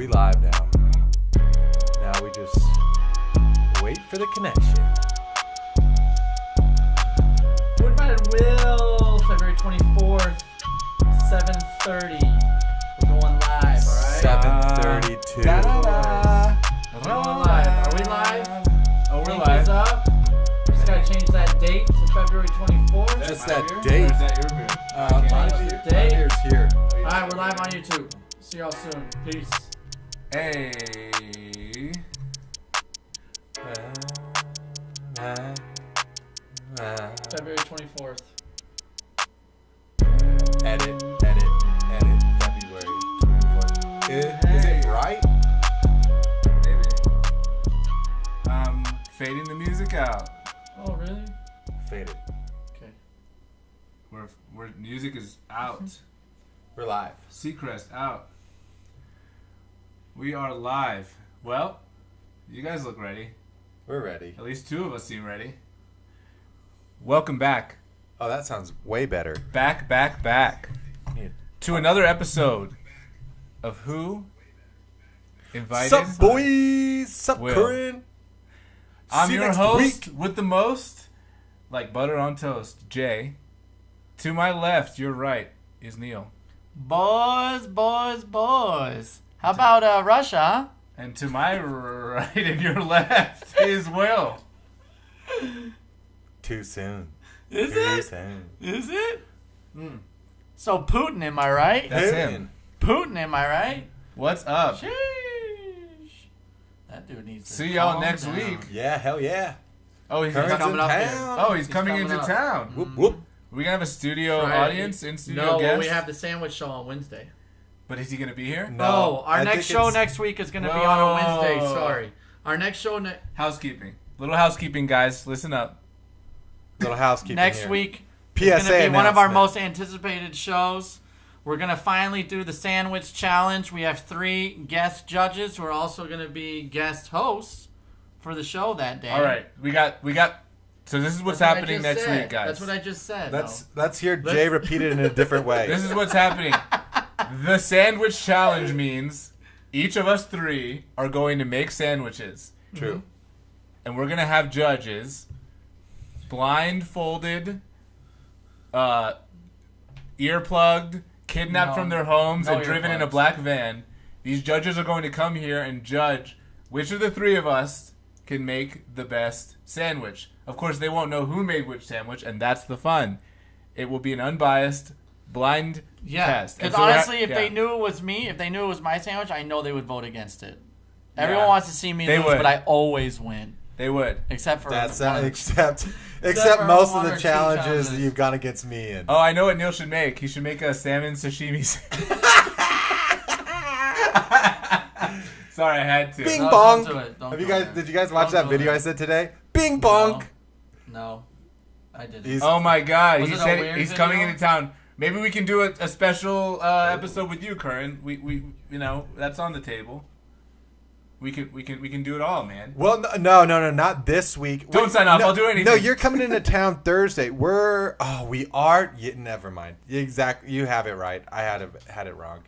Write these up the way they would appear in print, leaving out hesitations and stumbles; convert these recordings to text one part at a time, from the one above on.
we live now. Now we just wait for the connection. What about Will? February 24th, 7:30. We're going live, alright? 7:32. We're going live. Are we live? Oh, we're Link live. is up. Just gotta change that date to February 24th. Just that Or date. is that your beer? Date. Here's here. Alright, we're live on YouTube. See y'all soon. Peace. Hey. February 24th. Edit. February 24th. Is it right? Maybe. Fading the music out. Oh, really? Faded. Okay. Where music is out. We're live. Seacrest out. We are live. Well, you guys look ready. We're ready. At least two of us seem ready. Welcome back. Oh, that sounds way better. Back to another episode of Who Invited. Sup, boys? Sup, Will. Corinne? I'm See you your next host week. with the most, like butter on toast, Jay. To my left, your right, is Neil. Boys. How about Russia, huh? And to my right and your left is Will. Too soon. Is Too it? soon. Is it? So Putin, am I right? That's Putin. him. Putin, am I right? What's up? Sheesh. That dude needs to See y'all calm next down. week. Yeah, hell yeah. Oh, he's Current's coming in up town. here. Oh, he's coming into up. town. Whoop, whoop. We gonna have a studio Friday. audience in studio No, guest. we have the sandwich show on Wednesday. But is he gonna be here? No, our I next think show it's- next week is going to be on a Wednesday. Whoa. Sorry. Our next show Housekeeping. Little housekeeping, guys. Listen up. Little housekeeping next here. week PSA is going to be one of our announcement. most anticipated shows. We're going to finally do the sandwich challenge. We have 3 guest judges who are also going to be guest hosts for the show that day. All right, we got. So this is what's That's what I happening just next said. week, guys. That's what I just said. Let's hear Jay repeat it in a different way. This is what's happening. The sandwich challenge means each of us 3 are going to make sandwiches, True. and we're gonna have judges, blindfolded, earplugged, kidnapped No. from their homes, No and driven in a earplugs. black van. These judges are going to come here and judge which of the 3 of us can make the best sandwich. Of course, they won't know who made which sandwich, and that's the fun. It will be an unbiased, blind Yeah, test. because And so we're honestly, if yeah. they knew it was me, if they knew it was my sandwich, I know they would vote against it. Everyone Yeah. wants to see me They lose, would. but I always win, They would. except for That's one. except for most of one the or two challenges challenges. you've gone against me in. Oh, I know what Neil should make. He should make a salmon sashimi. Sorry, I had to. Bing No, bong. don't do it. Don't Have you go guys? there. Did you guys watch Don't that go video there. I said today? Bing bong. No, I didn't. He's- Oh my God! Was He it a said weird he's video? coming into town. Maybe we can do a special episode with you, Curran. We that's on the table. We can do it all, man. Well, no, not this week. Don't sign off, No, I'll do anything. No, you're coming into town Thursday. We are. Never mind. Exactly. You have it right. I had it wrong.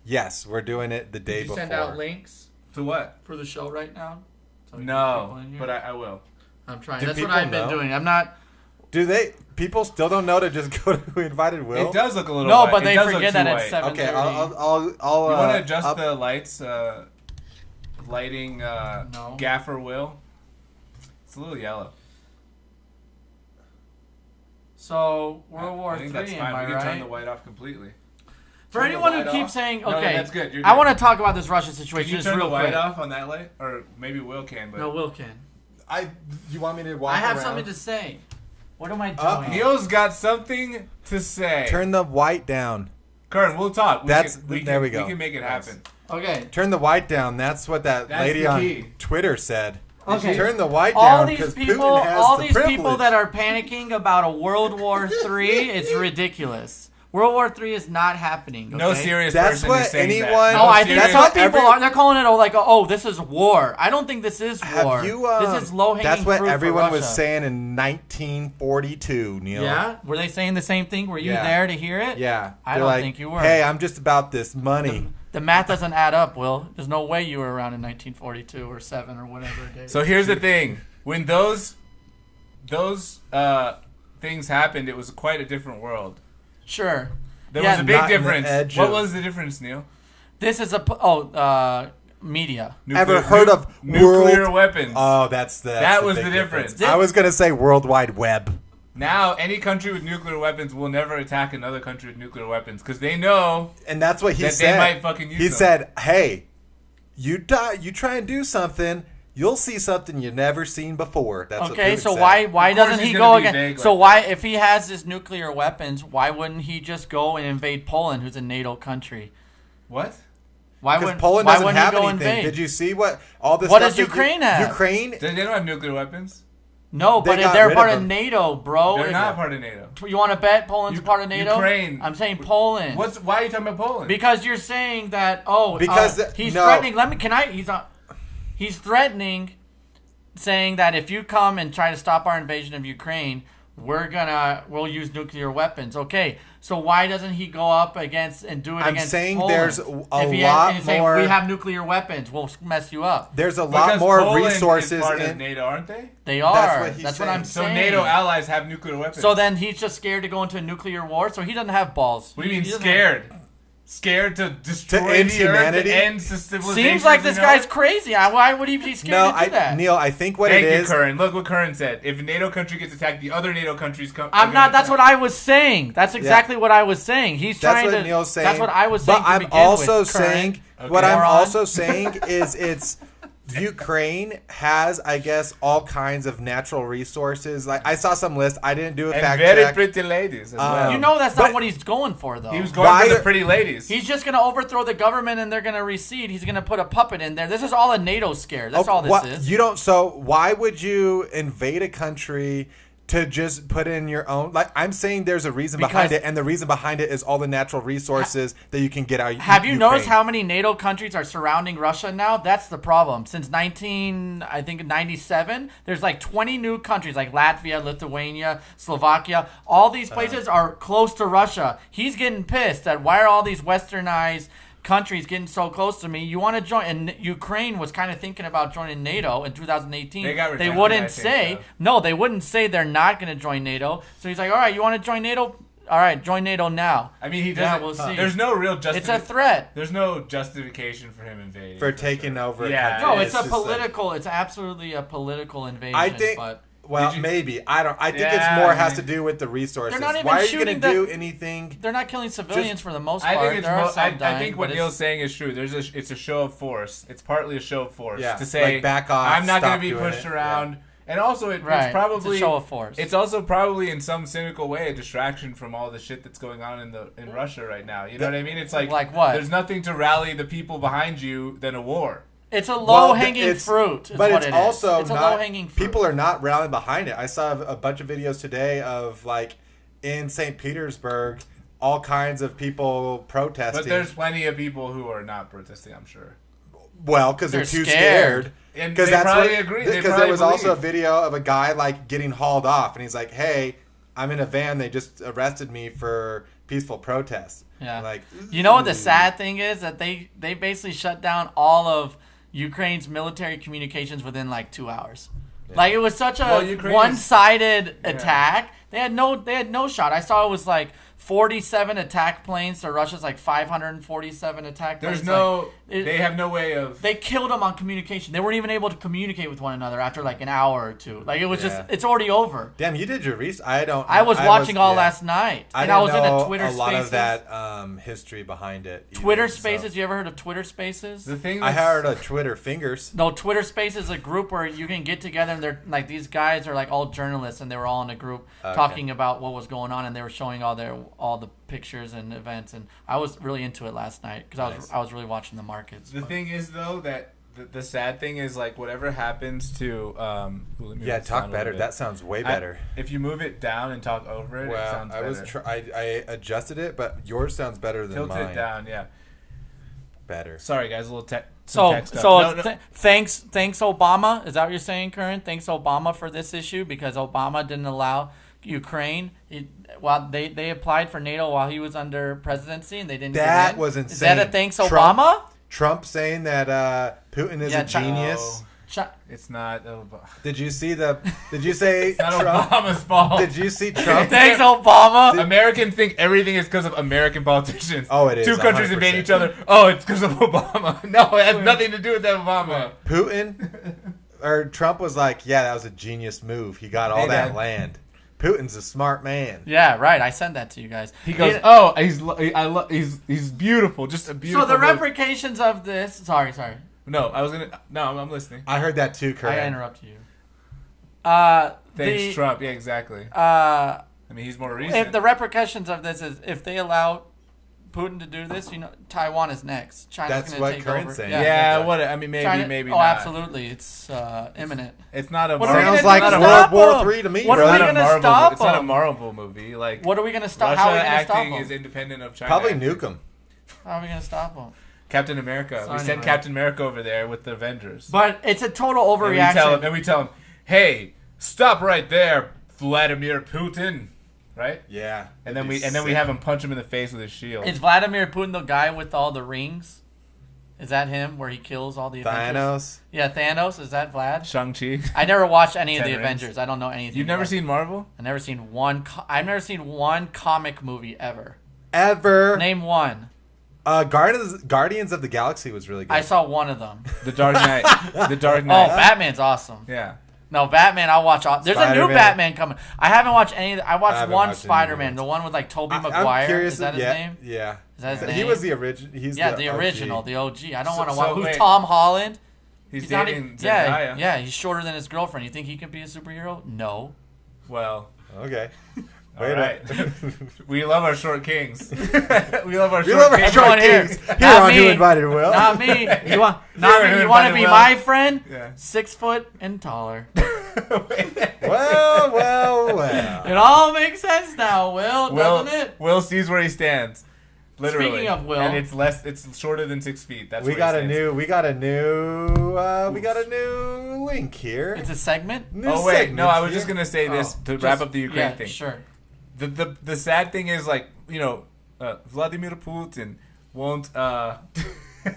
Yes, we're doing it the day Did you before. send out links To what? for the show right now? So we can get No, people in here? but I will. I'm trying. Do That's what people I've been know? doing. I'm not. Do they? People still don't know to just go to Who Invited Will. It does look a little. No, white. but It they does look forget too that at white. 7:30. Okay, I'll. You want to adjust up- the lights? Lighting. No. Gaffer Will. It's a little yellow. So World War I think III, that's am fine. I We can turn the right? white off completely. For Turn the anyone who light keeps off. saying, No, okay, that's good. You're I good. want to talk about this Russia Can situation you just turn the real light quick. off on that light, or maybe Will can? But No, Will can. You want me to walk I have around? something to say. What am I Uh, doing? Neil's got something to say. Turn the white down. Kern, we'll talk. There we go. We can make it happen. Okay. Turn the white down. That's what that That's lady the on key. Twitter said. Okay. Turn the white All down these because people, Putin has all the these privilege. people that are panicking about a World War III, it's ridiculous. World War III is not happening. Okay? No serious That's person what is saying anyone- that. No, I think That's some what people every- are. They're calling it oh, this is war. I don't think this is war. Have you? This is low hanging That's what fruit for everyone was Russia. saying in 1942, Neil. Yeah, were they saying the same thing? Were you Yeah. there to hear it? Yeah. I They're don't like, think you were. Hey, I'm just about this money. The math doesn't add up, Will. There's no way you were around in 1942 or 7 or whatever it is. So here's the thing: when those things happened, it was quite a different world. Sure. There was a big not in the difference. edge What of- was the difference, Neil? This is media. Ever heard of nuclear world- weapons? Oh, that's That the was big the difference. I was gonna say World Wide Web. Now, any country with nuclear weapons will never attack another country with nuclear weapons because they know And that's what he that said. they might fucking use He them. said, "Hey, you try and do something, you'll see something you never seen before." That's what Okay, Putin so said. why Of course doesn't he's he gonna go be again? vague So like why, that. if he has his nuclear weapons, why wouldn't he just go and invade Poland, who's a NATO country? What? Why Because wouldn't Poland why doesn't wouldn't have he go anything. invade? Did you see what all this? What stuff does that Ukraine have? Ukraine. They don't have nuclear weapons. No, They but got they're rid part of of them. NATO, bro. They're If- not part of NATO. You want to bet Poland's U- part of NATO? Ukraine. I'm saying Poland. Why are you talking about Poland? Because you're saying that Because he's no. threatening. He's threatening, saying that if you come and try to stop our invasion of Ukraine, we'll use nuclear weapons. Okay, so why doesn't he go up against and do it I'm against saying Poland? there's a If he lot and saying, more- we have nuclear weapons, we'll mess you up. There's a lot Because more Poland resources is part of in. NATO, aren't they? They are. That's what he's That's what saying. I'm So saying. NATO allies have nuclear weapons. So then he's just scared to go into a nuclear war. So he doesn't have balls. what do you mean He doesn't scared? Scared to destroy end the Earth, humanity? to end civilization? Seems like this guy's crazy. Why would he be scared No, to do that? Neil. I think what Thank it you, is. Curran. Look what Curran said. If a NATO country gets attacked, the other NATO countries come. I'm not. That's what I was saying. That's exactly what I was saying. He's That's trying what to. Neil's saying. That's what I was saying. But to I'm begin also with, Curran. saying Okay. what I'm Moron. also saying is it's Ukraine has, I guess, all kinds of natural resources. Like I saw some list. I didn't do a And fact very check. pretty ladies as well. You know that's not But- what he's going for, though. He was going Why for the are- pretty ladies. He's just going to overthrow the government and they're going to recede. He's going to put a puppet in there. This is all a NATO scare. That's all this What- is. You don't. So why would you invade a country to just put in your own? Like I'm saying, there's a reason behind Because- it, and the reason behind it is all the natural resources that you can get out. Have you Ukraine. noticed how many NATO countries are surrounding Russia now? That's the problem. Since 97, there's like 20 new countries like Latvia, Lithuania, Slovakia. All these places are close to Russia. He's getting pissed at why are all these westernized countries getting so close to me? You want to join? And Ukraine was kind of thinking about joining NATO in 2018. They got rejected, wouldn't I think, say though. no. They wouldn't say they're not going to join NATO. So he's like, all right, you want to join NATO? All right, join NATO now. I mean, he Yeah, doesn't. we'll see. There's no real It's a justification. threat. There's no justification for him invading. for taking over? a Yeah. country? No, it's a just like- political. It's absolutely a political invasion. I think. but Well, Did you- maybe I don't. I think Yeah, it's more I has mean- to do with the resources. They're not even Why are you going to shooting the- do anything? they're not killing civilians for the most I part. think it's. There are I some dying, think what but Neil's saying is true. It's a show of force. It's partly a show of force Yeah, to say like, back off, I'm not going stop to be doing pushed it. around. And also, Right, it's probably it's a show of force. It's also probably in some cynical way a distraction from all the shit that's going on in Russia right now. You know what I mean? It's like what? There's nothing to rally the people behind you than a war. It's a Well, low-hanging it's- fruit. Is But what it's it is. also it's a not. low-hanging fruit. People are not rallying behind it. I saw a bunch of videos today of like in St. Petersburg, all kinds of people protesting. But there's plenty of people who are not protesting, I'm sure. Well, because they're They're too scared. scared. And Because they that's probably what, agree. They Because there probably was also a believe. video of a guy like getting hauled off, and he's like, "Hey, I'm in a van. They just arrested me for peaceful protest." Yeah. Like, You know what the ooh. sad thing is? That they basically shut down all of Ukraine's military communications within like 2 hours. Like it was such a Well, Ukraine is- one-sided attack. They had no shot. I saw it was like 47 attack planes to Russia's like 547 attack planes. There's no. Like, they have no way of. They killed them on communication. They weren't even able to communicate with one another after like an hour or two. Like it was Yeah. just, it's already over. Damn, you did your research. I was watching all yeah. last night, I and didn't I was know into Twitter a lot Spaces. of that history behind it. either, Twitter so. Spaces. You ever heard of Twitter Spaces? the thing. I That's, heard of Twitter fingers. No, Twitter Space is a group where you can get together and they're like these guys are like all journalists and they were all in a group Okay. talking about what was going on and they were showing all the pictures and events and I was really into it last night because Nice. I was really watching the markets. The but- thing is, though, that the sad thing is, like, whatever happens to. Let me move Yeah, this down talk a better. little bit. That sounds way better. If you move it down and talk over it, it Well, sounds I better. was I adjusted it, but yours sounds better than Tilt mine. it down, yeah. Better. Sorry, guys, a little So tech stuff. so No, no. thanks Obama. Is that what you're saying, Current? Thanks Obama for this issue because Obama didn't allow Ukraine. While they applied for NATO while he was under presidency, and they didn't. That get in. was Is insane. that a thanks Trump- Obama? Trump saying that Putin is Yeah, a genius. It's not. Did you see Did you say Not Trump? Obama's fault. Did you see Trump? Thanks, Obama. Americans think everything is because of American politicians. Oh, it is, Two countries 100%. invade each other. Oh, it's because of Obama. No, it has nothing to do with that Obama. Putin or Trump was like, yeah, that was a genius move. He got all Hey, that Dad. land. Putin's a smart man. Yeah, right. I sent that to you guys. He goes, oh, he's beautiful, just a beautiful. So the move." repercussions of this. Sorry. No, I'm listening. I heard that too, I Corinne. interrupted you. Thanks, Trump. Yeah, exactly. Uh, I mean, he's more recent. if the repercussions of this is if they allow Putin to do this, Taiwan is next. China's That's going what to take Corinne's over. saying. yeah, Yeah. what? I mean, maybe, China, maybe oh, not. absolutely. It's imminent. It's not a. What are we Sounds gonna like do to World stop War them? III to me, What bro. are we It's not a gonna Marvel- stop It's not a them? Marvel movie. Like What are we going to stop? Russia How are we going to stop acting them? is independent of China. Probably acting. nuke him. How are we going to stop them? Captain America. So We sent anyway. Captain America over there with the Avengers. But it's a total And overreaction. we tell him, hey, stop right there, Vladimir Putin, right? Yeah. And then we have him punch him in the face with his shield. Is Vladimir Putin the guy with all the rings? Is that him where he kills all the Avengers? Thanos. Yeah, Thanos. Is that Vlad? Shang-Chi. I never watched any of the 10 rings. Avengers. I don't know anything. You've never about seen Marvel? I've never seen one. I've never seen one comic movie ever. Ever. Name one. Guardians of the Galaxy was really good. I saw one of them. The Dark Knight. The Dark Oh, Knight. Batman's awesome. Yeah. No, Batman. I'll watch. There's a new Spider-Man. Batman coming. I haven't watched any. I watched haven't one watched any Spider-Man, ones. the one with like Tobey I'm Maguire. curious. Is that his yeah, name? Yeah. Is that his He name? was the original. He's Yeah, the the OG. original, the OG. I don't So- want to so watch. Who's wait. Tom Holland? He's not dating even- yeah, Zendaya. yeah. He's shorter than his girlfriend. You think he could be a superhero? No. Well, Okay. all Wait right. a- We love our short kings. we love our We short love our kings. short Everyone here. kings. Not Here on me. Who Invited Will. Not me. You want? You're Not me. who You want to invited be Will. my friend? Yeah. 6 foot and taller. Well. It all makes sense now, Will, doesn't it? Will sees where he stands. Literally. Speaking of Will. and it's shorter than 6 feet. That's We where got he a stands. we got a new link here. It's a segment. New Oh wait, segment no, I was here. just gonna say this Oh, to just- wrap up the Ukraine yeah, thing. Sure. The sad thing is, like, Vladimir Putin won't. I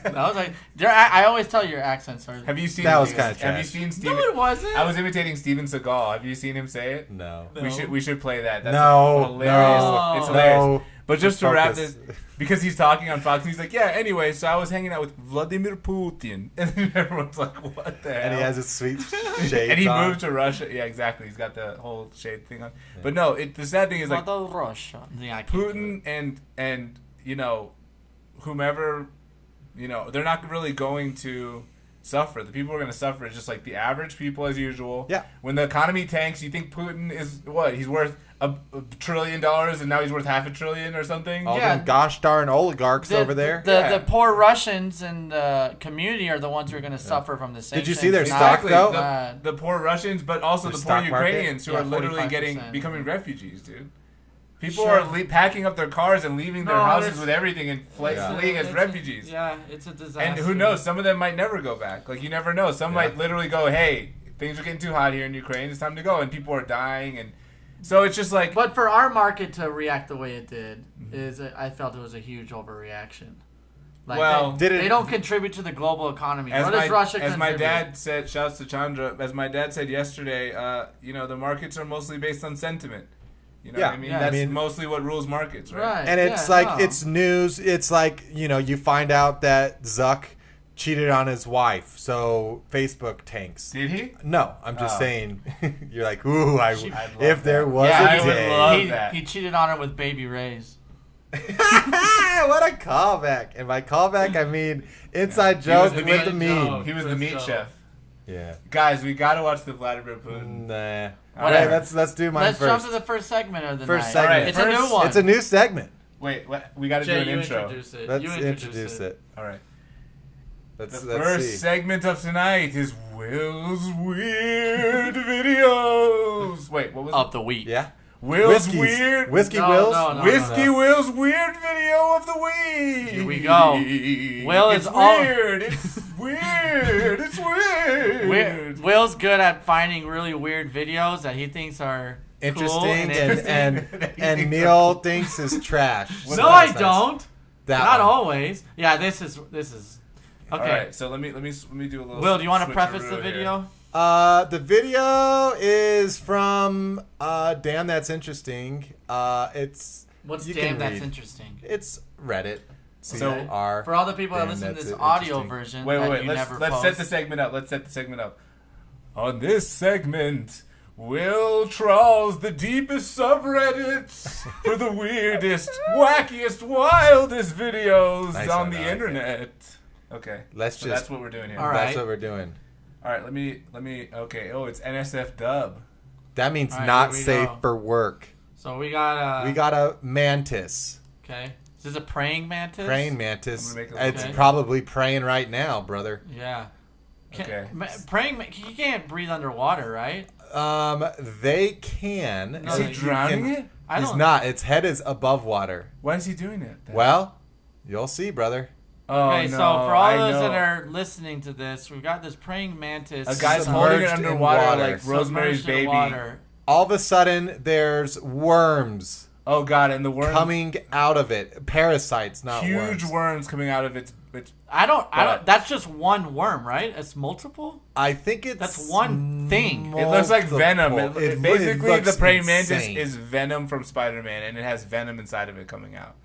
was like, I always tell your accents are. Have you seen? That was kinda Have you trash. seen No, Steven? it wasn't. I was imitating Steven Seagal. Have you seen him say it? No. No. We should play that. That's No, hilarious. no, It's hilarious. no. But just to wrap Focus. this, because he's talking on Fox, and he's like, yeah. Anyway, so I was hanging out with Vladimir Putin, and then everyone's like, what the hell? And he has his sweet shades and he on. moved to Russia. Yeah, exactly. He's got the whole shade thing on. But no, the sad thing is, like, Mother Russia. Yeah, I can't do Putin it. and whomever, they're not really going to suffer. The people who are going to suffer is just like the average people as usual. Yeah. When the economy tanks, you think Putin is what? He's worth $1 trillion and now he's worth $500 billion or something? All Yeah. them gosh darn oligarchs The- over there. Yeah. The poor Russians and the community are the ones who are going to suffer from the sanctions. Did you see their not- stock, though? The poor Russians, but also Their the poor stock market? Ukrainians who Yeah, are literally 45%. becoming refugees, dude. People Sure. are packing up their cars and leaving their No, houses it's- with everything and Yeah. fleeing as It's a- refugees. Yeah, it's a disaster. And who knows? Some of them might never go back. Like, you never know. Some Yeah. might literally go, "Hey, things are getting too hot here in Ukraine. It's time to go." And people are dying, and so it's just like, But for our market to react the way it did, Mm-hmm. I felt it was a huge overreaction. Like Well, they, Did it- they don't contribute to the global economy. as What does Russia my contribute? dad said, shouts to Chandra. As my dad said yesterday, the markets are mostly based on sentiment. You know Yeah. what I mean? Yeah. That's I mean- mostly what rules markets, right? Right. And it's yeah, like no. it's news. It's like you find out that Zuck cheated on his wife, so Facebook tanks. Did he? No, I'm just Oh. saying. You're like, ooh, I'd love if there that. was Yeah, a I would day. love he, that. he cheated on her with baby Rays. What a callback! And by callback, I mean inside joke the with meat the meme. He was the meat chef. Yeah. Guys, we gotta watch the Vladimir Putin. Nah. Whatever. Right, let's do mine Let's first. jump to the first segment of the First night. segment. Alright, It's a first- new one. It's a new segment. Wait, we gotta Jay, do an you intro. introduce it. Let's you introduce it. All right. Let's The let's first see. segment of tonight is Will's Weird Videos. Wait, what was Of it? the week. Yeah. Will's Whiskey's- Weird Whiskey No, Wills. no, no. Whiskey Will's Weird Video of the Week. Here we go. Will it's is all- weird. It's weird. It's weird. Will's good at finding really weird videos that he thinks are interesting, and and Neil thinks is trash. No, So I that's nice. don't. That Not one. always. Yeah, this is okay. All right, so let me do a little. Will, do you want to preface the switcheroo video? here. The video is from Damn That's Interesting. It's What's you damn can that's read. interesting? It's Reddit. So, R. For all the people that Damn, listen to that's this audio interesting. version Wait. that you Let's never set post. the segment up. Let's set the segment up. On this segment, Will trawls the deepest subreddits for the weirdest, wackiest, wildest videos Nice on one, the I like it. internet. Okay, Let's so just. that's what we're doing here. All right. That's what we're doing. All right, let me. Okay. Oh, it's NSF dub. That means All right, not here we safe go. for work. So we got We got a mantis. Okay. Is this a praying mantis? Praying mantis. I'm gonna make a It's Okay. probably praying right now, brother. Yeah. Okay. He can't breathe underwater, right? They can. No, Is he you drowning it? I He's don't. not. Its head is above water. Why is he doing it? then? Well, you'll see, brother. Oh, Okay, no, so for all I those know. that are listening to this, we've got this praying mantis. A guy's Submerged holding it in underwater water. like Rosemary's submerged in Baby. water. All of a sudden, there's worms Oh god, and the worms, coming out of it. Parasites, not huge worms. worms coming out of its. I don't. But- That's just one worm, right? It's multiple. I think it's That's one thing. It looks like multiple. Venom. It Basically, looks the praying mantis insane. is Venom from Spider-Man, and it has venom inside of it coming out.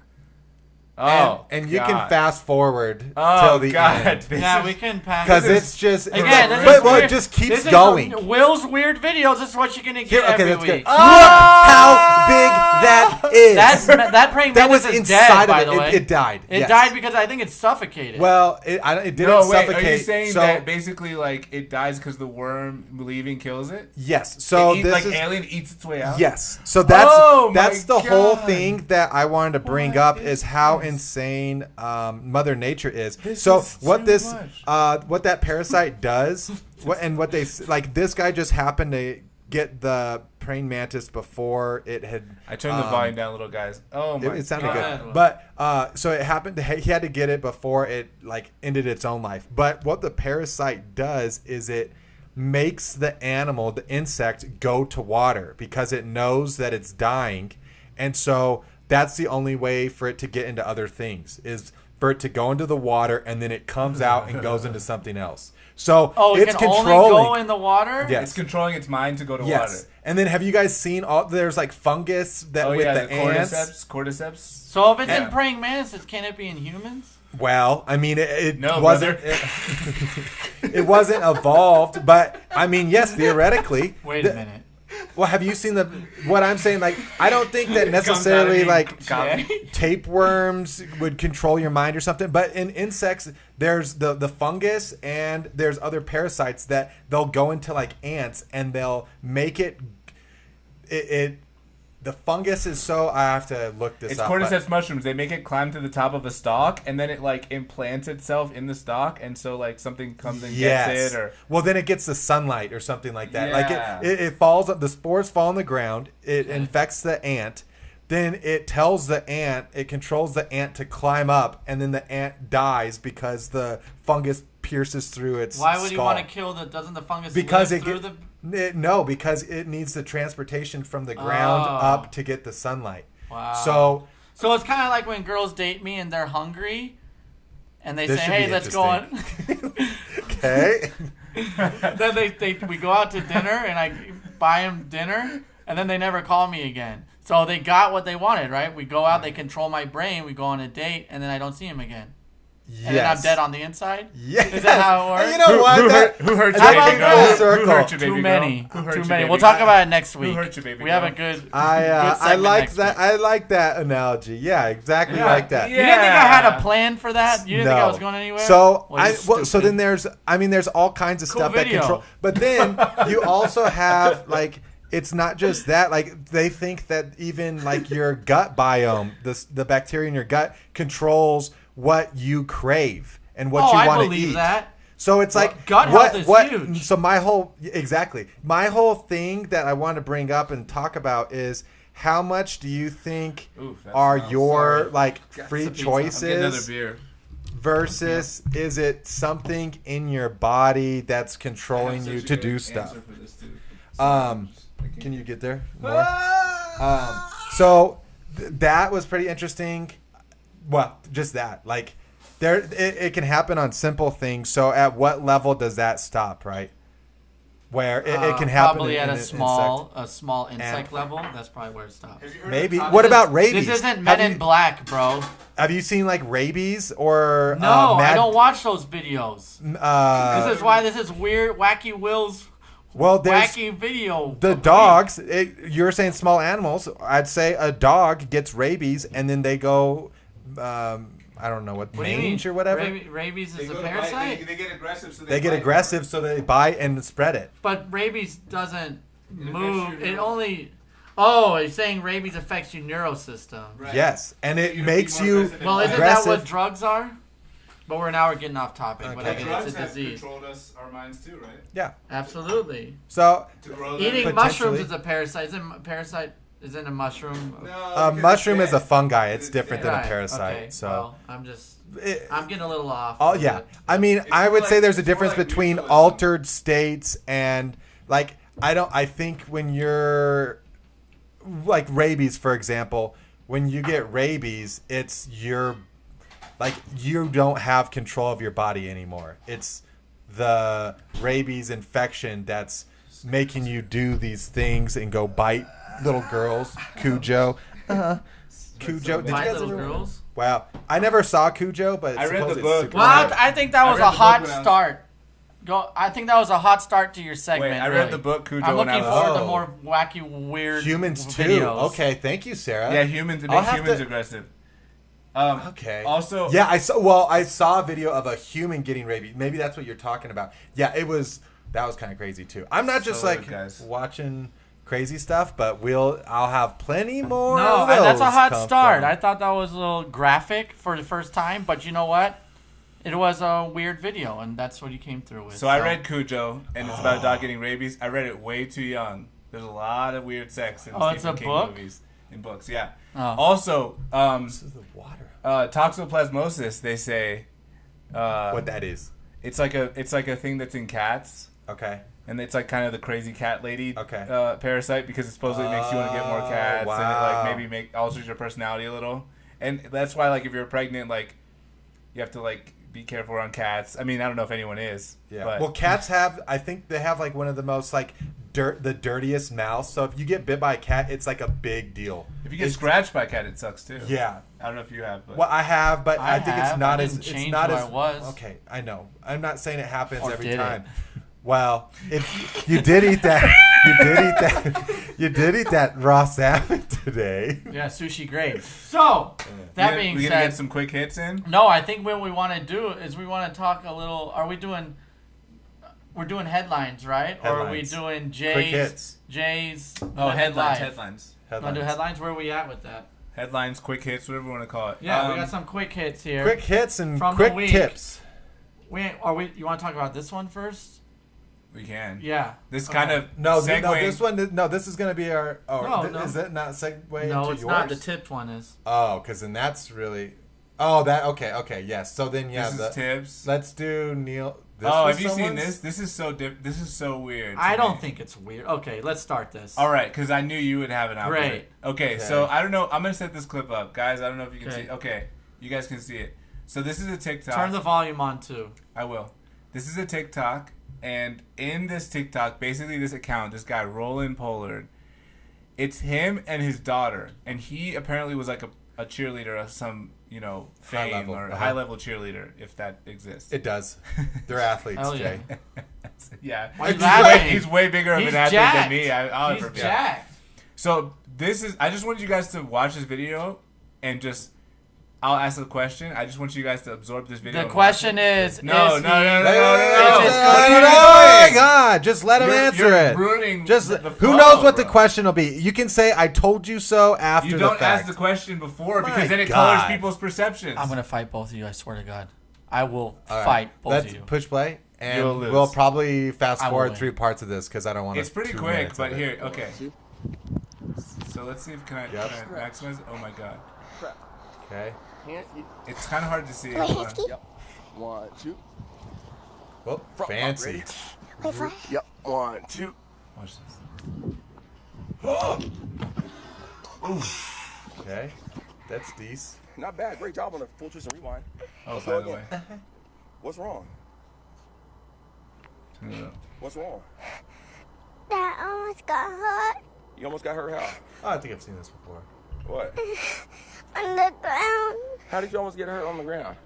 And, Oh, and you God. can fast forward Oh till the god, end. this Yeah, is- we can pass. Because This it's just Again, this but, is well, weird. it just keeps This is going. Will's weird videos. This is what you're gonna get Here, okay, every that's good. week. Look how big that is. That praying that was mantis is inside dead, by of the way. it. It died. It yes. died because I think it's suffocated. Well, it didn't No, wait. suffocate. Are you saying so, that basically, like, it dies because the worm leaving kills it? yes. So It eat- this like is alien eats its way out. yes. So that's Oh, that's my the whole God. thing that I wanted to bring What up is is how this? insane Mother Nature is. This so is what too this much. what that parasite does, what they like this guy just happened to get the praying mantis before it had. I turned the volume down, little guys. Oh my It sounded Go God. ahead. good, but so it happened. He had to get it before it like ended its own life. But what the parasite does is it makes the animal, the insect, go to water because it knows that it's dying, and so that's the only way for it to get into other things is for it to go into the water, and then it comes out and goes into something else. So it it's can controlling. only go in the water. Yes. It's controlling its mind to go to Yes. water. And then have you guys seen all? There's like fungus that Oh with yeah, the ants. cordyceps. So if it's Yeah. in praying mantises, can it be in humans? Well, I mean, it No, wasn't. brother. It wasn't evolved, but I mean, yes, theoretically. Wait The- a minute. Well, have you seen what I'm saying? Like, I don't think that necessarily like tapeworms would control your mind or something. But in insects, there's the fungus and there's other parasites that they'll go into like ants and they'll make it. The fungus is so. I have to look this It's up. but- cordyceps mushrooms. They make it climb to the top of a stalk, and then it like implants itself in the stalk, and so like something comes and gets it, or well, then it gets the sunlight or something like that. Yeah. Like it falls. The spores fall on the ground. It infects the ant. Then it tells the ant. It controls the ant to climb up, and then the ant dies because the fungus pierces through its. Why would you skull. want to kill the? Doesn't the fungus Because live it through get, the? no, because it needs the transportation from the ground Oh. up to get the sunlight. Wow. So it's kind of like when girls date me and they're hungry, and they This say, should "Hey, be let's go on." okay. Then we go out to dinner and I buy them dinner, and then they never call me again. So they got what they wanted, right? We go out, they control my brain, we go on a date, and then I don't see him again. And then I'm Yes. dead on the inside? Yes. Is that how it works? And you know what? who hurt you, How baby about girl? that? Who hurt you, Circle. baby Too girl? many. Who hurt Too you, many. baby We'll talk girl? about it next week. hurt you, baby we have a girl? good. I segment like next that. week. I like that analogy. Yeah, exactly Yeah. like that. You didn't think I had Yeah. a plan for that? You didn't think I was going anywhere? So Well, you're so stupid. then there's all kinds of Cool stuff video. that control. But then you also have like it's not just that. Like they think that even like your gut biome, the bacteria in your gut controls what you crave and what you I want to believe eat. that. So it's like gut what health is huge. So my whole thing that I want to bring up and talk about is how much do you think Oof, that are smells. your Sorry. like Got free some pizza. I'm getting another choices beer. versus is it something in your body that's controlling you to do stuff? Can you get there more? So that was pretty interesting. Well, just that. Like, it can happen on simple things. So at what level does that stop, right? Where it can happen probably at in a an small insect level. That's probably where it stops. Maybe. What about rabies? This isn't Men in Black, bro. Have you seen like rabies or No, I don't watch those videos. This is why this is weird, wacky Will's wacky video. The dogs. You're saying small animals. I'd say a dog gets rabies and then they go. I don't know what do you mange mean? or whatever. Rabies is a parasite. They get aggressive, so they bite and spread it. But rabies doesn't move. It only. Oh, it's saying rabies affects your neurosystem. Right. Yes, and it makes you. Well, isn't that what drugs are? But we're getting off topic. Okay. But I guess it's a have disease. controlled our minds too, right? Yeah. Absolutely. So To grow them. Eating Potentially. mushrooms is a parasite. Isn't a mushroom? No, mushroom because is a it's fungi. dead. It's different than a Right, parasite. okay, So. well, I'm getting a little off. Oh yeah, I mean, I would more say like- there's a it's more difference like between mutualism. altered states and like I think when you're like rabies, for example, when you get rabies, it's you don't have control of your body anymore. It's the rabies infection that's making you do these things and go bite little girls. Cujo. Cujo. Did you Bite guys little ever? girls. Wow. I never saw Cujo, but I read the supposedly book. it's super Well, good. I think that I was read a the book hot when I was- start. I think that was a hot start to your segment. Wait, I really. read the book Cujo I'm when looking I was. forward to Oh. more wacky, weird Humans too. videos. Okay, thank you, Sarah. Yeah, humans. It I'll makes have humans to- aggressive. Okay. Also, Yeah, I saw. Well, I saw a video of a human getting rabies. Maybe that's what you're talking about. Yeah, that was kind of crazy too. I'm not just So like good, guys. watching crazy stuff, but I'll have plenty more. No, of that's a those hot come start. from. I thought that was a little graphic for the first time, but you know what? It was a weird video, and that's what you came through with. So I read Cujo, and it's about a dog getting rabies. I read it way too young. There's a lot of weird sex in Oh, it's Stephen a King book? movies. In books, yeah. Oh. Also, This is the water. toxoplasmosis. They say What that is? it's like a thing that's in cats, Okay. and it's like kind of the crazy cat lady Okay. parasite because it supposedly makes you want to get more cats, and it wow. like maybe alters your personality a little, and that's why like if you're pregnant, like you have to like be careful around cats. I mean, I don't know if anyone is. Yeah. But Well, cats have. I think they have like one of the most like the dirtiest mouths. So if you get bit by a cat, it's like a big deal. if you get scratched by a cat, it sucks too. Yeah. I don't know if you have, but Well, I have, but I think it's have. not I as didn't it's change not who as I was. okay. I know. I'm not saying it happens Or every did it? time. Well, if you did eat that, you did eat that raw salmon today. Yeah, sushi great. So, that being we gonna said, get some quick hits in. no, I think what we want to do is we want to talk a little. We're doing headlines, right? Or are we Headlines. doing Quick Jay's? hits. Oh, headlines. Want to do headlines? Where are we at with that? Headlines, quick hits, whatever you want to call it. Yeah, we got some quick hits here. Quick hits and From the quick week. tips. You want to talk about this one first? We can. Yeah. This Okay. kind of No, segueing- this is gonna be our. Oh, No. is that not segue No, into it's yours? not. The tipped one is. Oh, because then that's really. Oh, that okay, yes. So then yeah, This is tips. let's do Neil. This Oh, was have you seen someone's? this? This is so This is so weird. to I don't me. think it's weird. Okay, let's start this. All right, because I knew you would have an output. Great. Okay, so I don't know. I'm gonna set this clip up, guys. I don't know if you can Okay. see. Okay, you guys can see it. So this is a TikTok. Turn the volume on too. I will. This is a TikTok, and in this TikTok, basically this account, this guy Roland Pollard, it's him and his daughter, and he apparently was like a cheerleader of some High fame level, or uh-huh. high level cheerleader, if that exists. It does. They're athletes, Hell yeah. Jay. Yeah, Why are you he's laughing? he's way bigger of He's an athlete jacked. than me. I'll He's never be. jacked. So this is. I just want you guys to watch this video and just. I'll ask a question. I just want you guys to absorb this video. The and question watch it. is, No, is no, he- no, no, No, no, no, It's no, his no, good- oh my God! Just let him answer You're it. ruining Just the who flow, knows what the bro. question will be? You can say "I told you so" after You the don't fact. ask the question before My because then it God. colors people's perceptions. I'm gonna fight both of you. I swear to God, I will All right. fight both Let's of you. push play, and You'll lose. we'll probably fast I will forward win. through parts of this because I don't want to. It's pretty quick, but here, okay. So let's see if can I maximize it? Oh my God, Okay. it's kind of hard to see. Wait, Hold on. Husky? One, two. Well, fancy. Wait for it. Yep. One, two. Watch this. Okay, that's decent. Not bad. Great job on the full twist and rewind. Oh, by the way. What's wrong? What's wrong? That almost got hurt You almost got hurt how? Oh, I think I've seen this before. What? on the ground. How did you almost get hurt on the ground?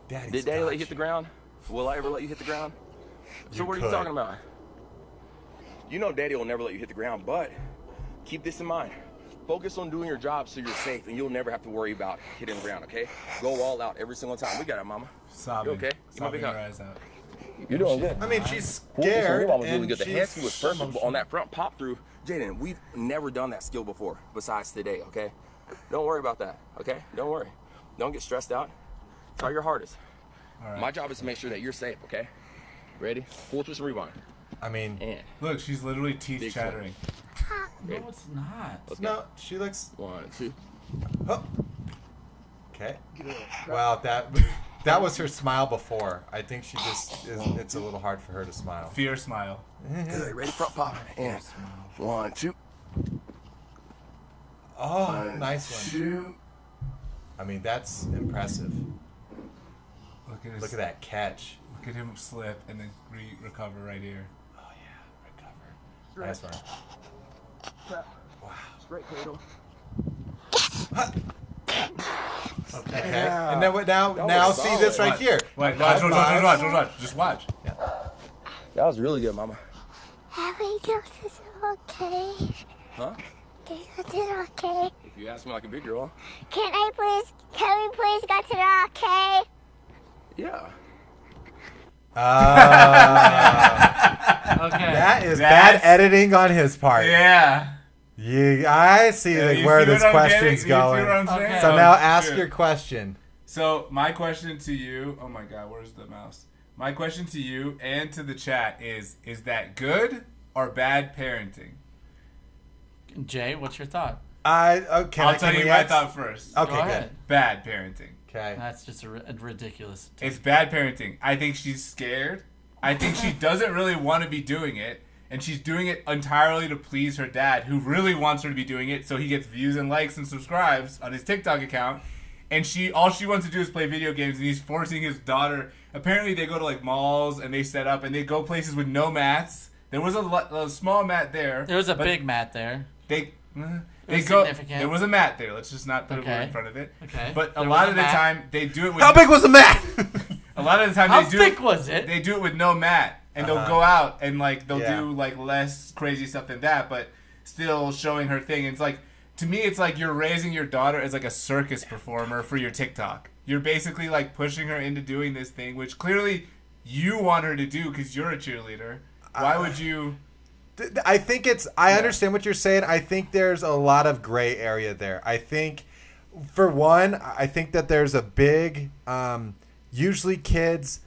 Daddy's Did Daddy got let you hit the ground? Will I ever let you hit the ground? So what are you talking about? You know Daddy will never let you hit the ground, but keep this in mind. Focus on doing your job so you're safe and you'll never have to worry about hitting the ground, okay? Go all out every single time. We got it, Mama. Sobbing. You okay? Sobbing her eyes out. You're doing good. I mean, she's Full twist and scared. rewind was really And good. The she's handstand was perfect, but on that front pop through, Jaden, we've never done that skill before besides today, okay? Don't worry about that, okay? Don't worry. Don't get stressed out. Try your hardest. All right. My job is to make sure that you're safe, okay? Ready? Full twist and rewind. I mean, And Look, she's literally teeth Big chattering. No, it's not. let's no, go. she looks. 1, 2. Oh. Okay. Wow, that was her smile before. I think she just is. It's a little hard for her to smile. Fear smile. Good. Ready? Front pop. And 1, 2. Oh, nice one. 2. I mean, that's impressive. Look at his, Look at that catch. Look at him slip and then recover right here. Oh yeah, recover. Nice one. Straight cradle. Okay. Yeah. And then what? Now was see this solid. right here. Wait, High five. watch. Just watch. That was really good, Mama. Everything is okay. Huh? Everything okay. If you ask me like a big girl. Can we please go to the okay? Yeah. Okay. That is That's- bad editing on his part. Yeah. I see You where see this what I'm question's getting? You see going. what I'm saying? Okay. So Oh, now ask shit. your question. So my question to you, oh my God, where's the mouse? My question to you and to the chat is that good or bad parenting? Jay, what's your thought? I'll tell you my answer? thought first. Okay, Go good. ahead. Bad parenting. Okay. That's just a ridiculous. It's bad parenting. I think she's scared. I think she doesn't really want to be doing it. And she's doing it entirely to please her dad, who really wants her to be doing it so he gets views and likes and subscribes on his TikTok account. And all she wants to do is play video games, and he's forcing his daughter. Apparently, they go to like malls and they set up and they go places with no mats. There was a small mat there. There was a but big mat there. They was go. significant. There was a mat there. Let's just not put a Okay. word in front of it. Okay. But a There lot was of a the mat. time they do it with. How big was the mat? A lot of the time How they do thick it. was it? They do it with no mat, and they'll go out and like they'll Yeah. do like less crazy stuff than that, but still showing her thing. It's like, to me, it's like you're raising your daughter as like a circus performer for your TikTok. You're basically like pushing her into doing this thing, which clearly you want her to do because you're a cheerleader. Why would you? I think I understand what you're saying. I think there's a lot of gray area there. I think, for one, I think that there's a big, usually kids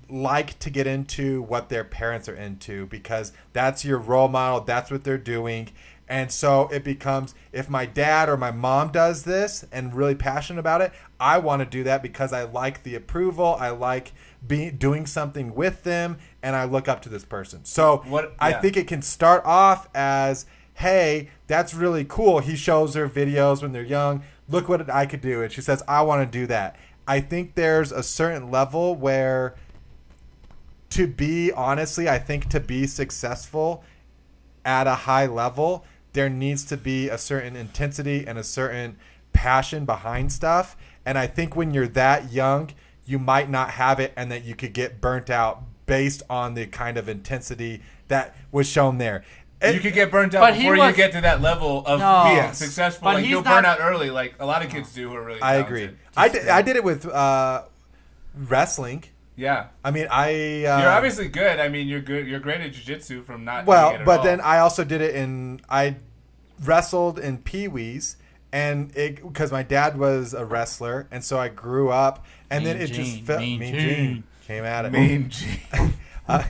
like to get into what their parents are into because that's your role model. That's what they're doing. And so it becomes, if my dad or my mom does this and really passionate about it, I want to do that because I like the approval. I like doing something with them, and I look up to this person. So I think it can start off as, hey, that's really cool. He shows her videos when they're young. Look what I could do. And she says, I want to do that. I think there's a certain level where, to be successful at a high level, there needs to be a certain intensity and a certain passion behind stuff. And I think when you're that young, you might not have it, and that you could get burnt out based on the kind of intensity that was shown there. You could get burnt out But before he you was- get to that level of No. being Yes. successful. But Like he's you'll not- burn out early, like a lot of kids do who are really I talented. agree. I did it with wrestling. Yeah. I mean, You're obviously good. I mean, you're good. You're great at jiu-jitsu from not doing well, it at but all. then I also did it I wrestled in Pee-wee's, and because my dad was a wrestler, and so I grew up, and then Mean it just Gene, felt Mean Mean Gene. Gene came at it. Mean Gene. Uh,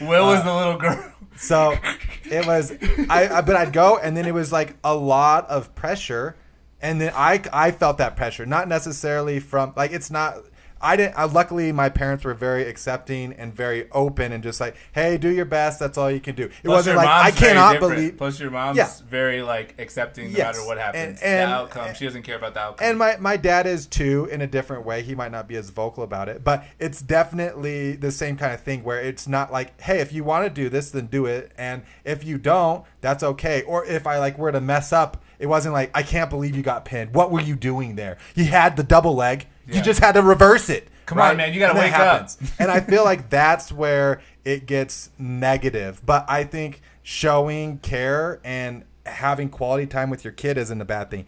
Will was the little girl. So it was, but I'd go, and then it was like a lot of pressure, and then I felt that pressure, not necessarily from, like, it's not, I didn't. Luckily, my parents were very accepting and very open, and just like, hey, do your best. That's all you can do. It Plus wasn't your like I mom's very cannot different. believe. Plus your mom's Yeah. very like accepting no Yes. matter what happens. And- the outcome. She doesn't care about the outcome. And my dad is too, in a different way. He might not be as vocal about it, but it's definitely the same kind of thing where it's not like, hey, if you want to do this, then do it, and if you don't, that's okay. Or if I like were to mess up, it wasn't like, I can't believe you got pinned. What were you doing there? You had the double leg. Yeah. You just had to reverse it. Come on, man, you gotta And that wake up. happens. And I feel like that's where it gets negative. But I think showing care and having quality time with your kid isn't a bad thing.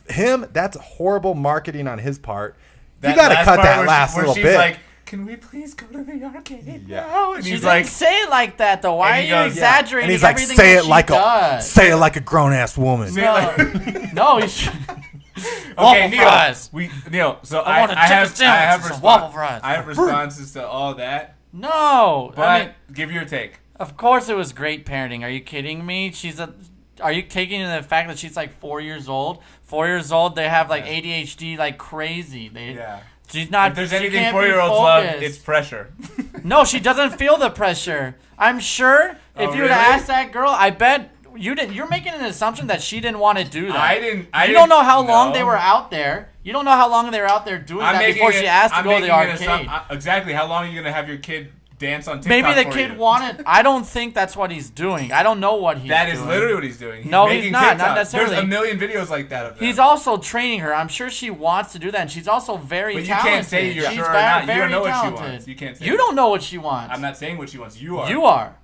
That's horrible marketing on his part. You got to last cut part that where last where little she's bit. like, can we please go to the arcade Yeah. now? And She he's didn't like, say it like that though. Why are And he you goes, yeah. exaggerating and he's like, everything say that it she like does? say it like a grown ass woman. Say- No, he should. okay, Waffle Neil, fries. Neil. So I want a chicken sandwich and some waffle fries. I have responses to all that, No, but I mean, give your take. of course it was great parenting. Are you kidding me? Are you taking into the fact that she's like 4 years old? 4 years old, they have like ADHD like crazy. Yeah. She's not. If there's she anything can't be 4-year-olds love, focused. it's pressure. No, she doesn't feel the pressure. I'm sure if Oh, you would have really? asked that girl, I bet you didn't. You're making an assumption that she didn't want to do that. I didn't. You don't know how long they were out there. You don't know how long they were out there doing that before she asked to go to the arcade. Exactly. How long are you gonna have your kid dance on TikTok? Maybe the for kid you? wanted. I don't think that's what he's doing. I don't know what he's That doing. is literally what he's doing. No, he's making not. Not TikTok. necessarily. There's a million videos like that of them. He's also training her. I'm sure she wants to do that, and she's also very But you talented. can't say you're She's sure or not. You very don't know what she talented. wants. You can't say You that. don't know what she wants. I'm not saying what she wants. You are. You are.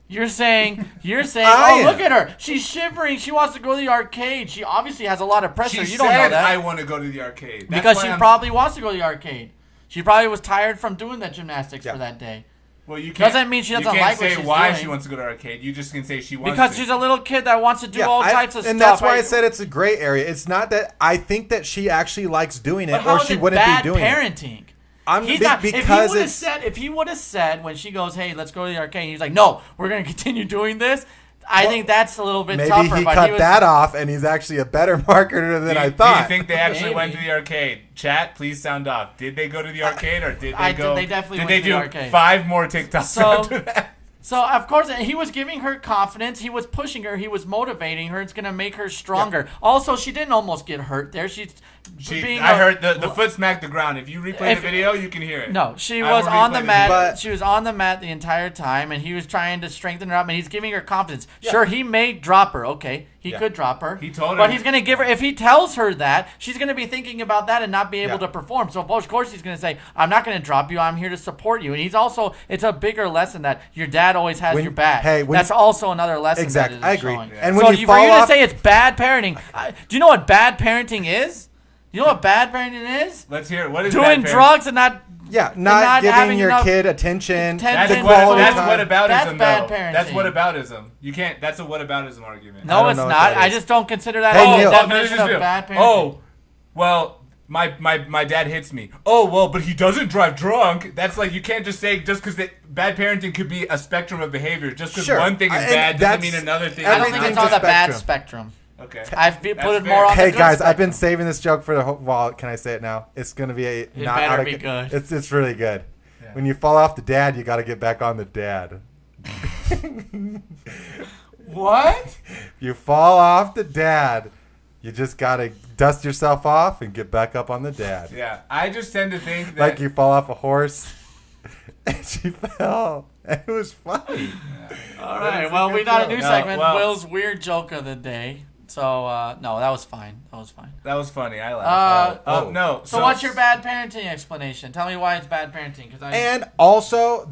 You're saying, I oh, am. look at her. She's shivering. She wants to go to the arcade. She obviously has a lot of pressure. She You said don't know that. I want to go to the arcade. That's Because why she I'm- probably wants to go to the arcade. She probably was tired from doing that gymnastics Yeah. for that day. Well, you can't, Doesn't mean she doesn't you like can't what say she's why doing. she wants to go to arcade. You just can say she wants Because to. she's a little kid that wants to do all types of and stuff. that's why I said it's a gray area. It's not that I think that she actually likes doing it, But how or is she it wouldn't bad be doing it. parenting? I'm He's not. because If he would have said when she goes, "Hey, let's go to the arcade," he's like, "No, we're going to continue doing this." I think that's a little bit maybe tougher. he but cut was, that off, and he's actually a better marketer than I thought. Do you think they actually went to Maybe. the arcade? Chat, please sound off. Did they go to the arcade or did they I go? think they definitely did went they to the do arcade. 5 more TikToks So- after that? So of course he was giving her confidence. He was pushing her. He was motivating her. It's gonna make her stronger. Also, she didn't almost get hurt there. I heard the foot smacked the ground. If you replay If- the video, you can hear it. No, she I was will on replay the the mat. video. She was on the mat the entire time, and he was trying to strengthen her up, and he's giving her confidence. Sure, he may drop her. Okay, he could drop her. He told her- but he's gonna give her. If he tells her that, she's gonna be thinking about that and not be able Yeah. to perform. So of course he's gonna say, "I'm not gonna drop you. I'm here to support you." And he's also, it's a bigger lesson that your dad always has When- your back. hey, when that's you- also another lesson. Exactly, that it is I agree. showing. And so when you for fall you to off- say it's bad parenting, do you know what bad parenting is? You know what bad parenting is? Let's hear it. What is Doing bad parenting? drugs and not. Yeah, not not giving having your enough kid attention. That's, Attention, the quality that's time. whataboutism, That's bad though. parenting. That's whataboutism. You can't. That's a whataboutism argument. No, don't it's know what not. that I is. just don't consider that Hey, a Neil. definition of bad parenting. Oh, well, my dad hits me. Oh, well, but he doesn't drive drunk. That's like, you can't just say just because bad parenting could be a spectrum of behavior. Just because Sure. one thing is And bad doesn't that's- mean another thing I is don't think not. it's on the bad spectrum. spectrum. Okay. I've put That's it fair. more on the Hey good guys, I've been spectrum. saving this joke for the whole. Well, can I say it now? It's gonna be a not better out of be good. It's really good. When you fall off the dad, you got to get back on the dad. What? You fall off the dad, you just gotta dust yourself off and get back up on the dad. Yeah, I just tend to think that Like you fall off a horse, and she fell. It was funny. All That right. is a Well, we good got a joke. new No, segment. well- Will's weird joke of the day. So no, that was fine. That was fine. that was funny. I laughed. Oh. No. So what's your bad parenting explanation? Tell me why it's bad parenting. Because And also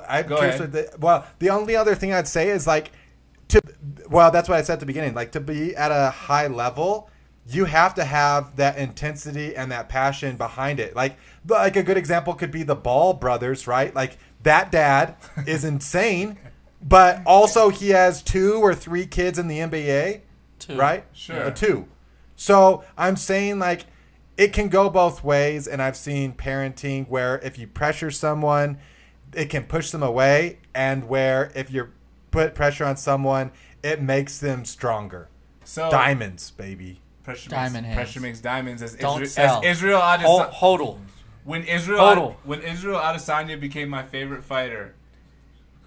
I'm Go curious ahead. with the only other thing I'd say is like that's what I said at the beginning. Like to be at a high level, you have to have that intensity and that passion behind it. Like a good example could be the Ball brothers, right? Like that dad is insane, but also he has 2 or 3 kids in the NBA, Two. right? Sure. 2. So I'm saying like it can go both ways, and I've seen parenting where if you pressure someone, it can push them away, and where if you put pressure on someone, it makes them stronger. So Diamonds, baby. pressure Diamond makes, hands. pressure makes diamonds, as Don't Israel, sell. as Israel Adesanya. Hodl. When Israel Total. Adesanya became my favorite fighter,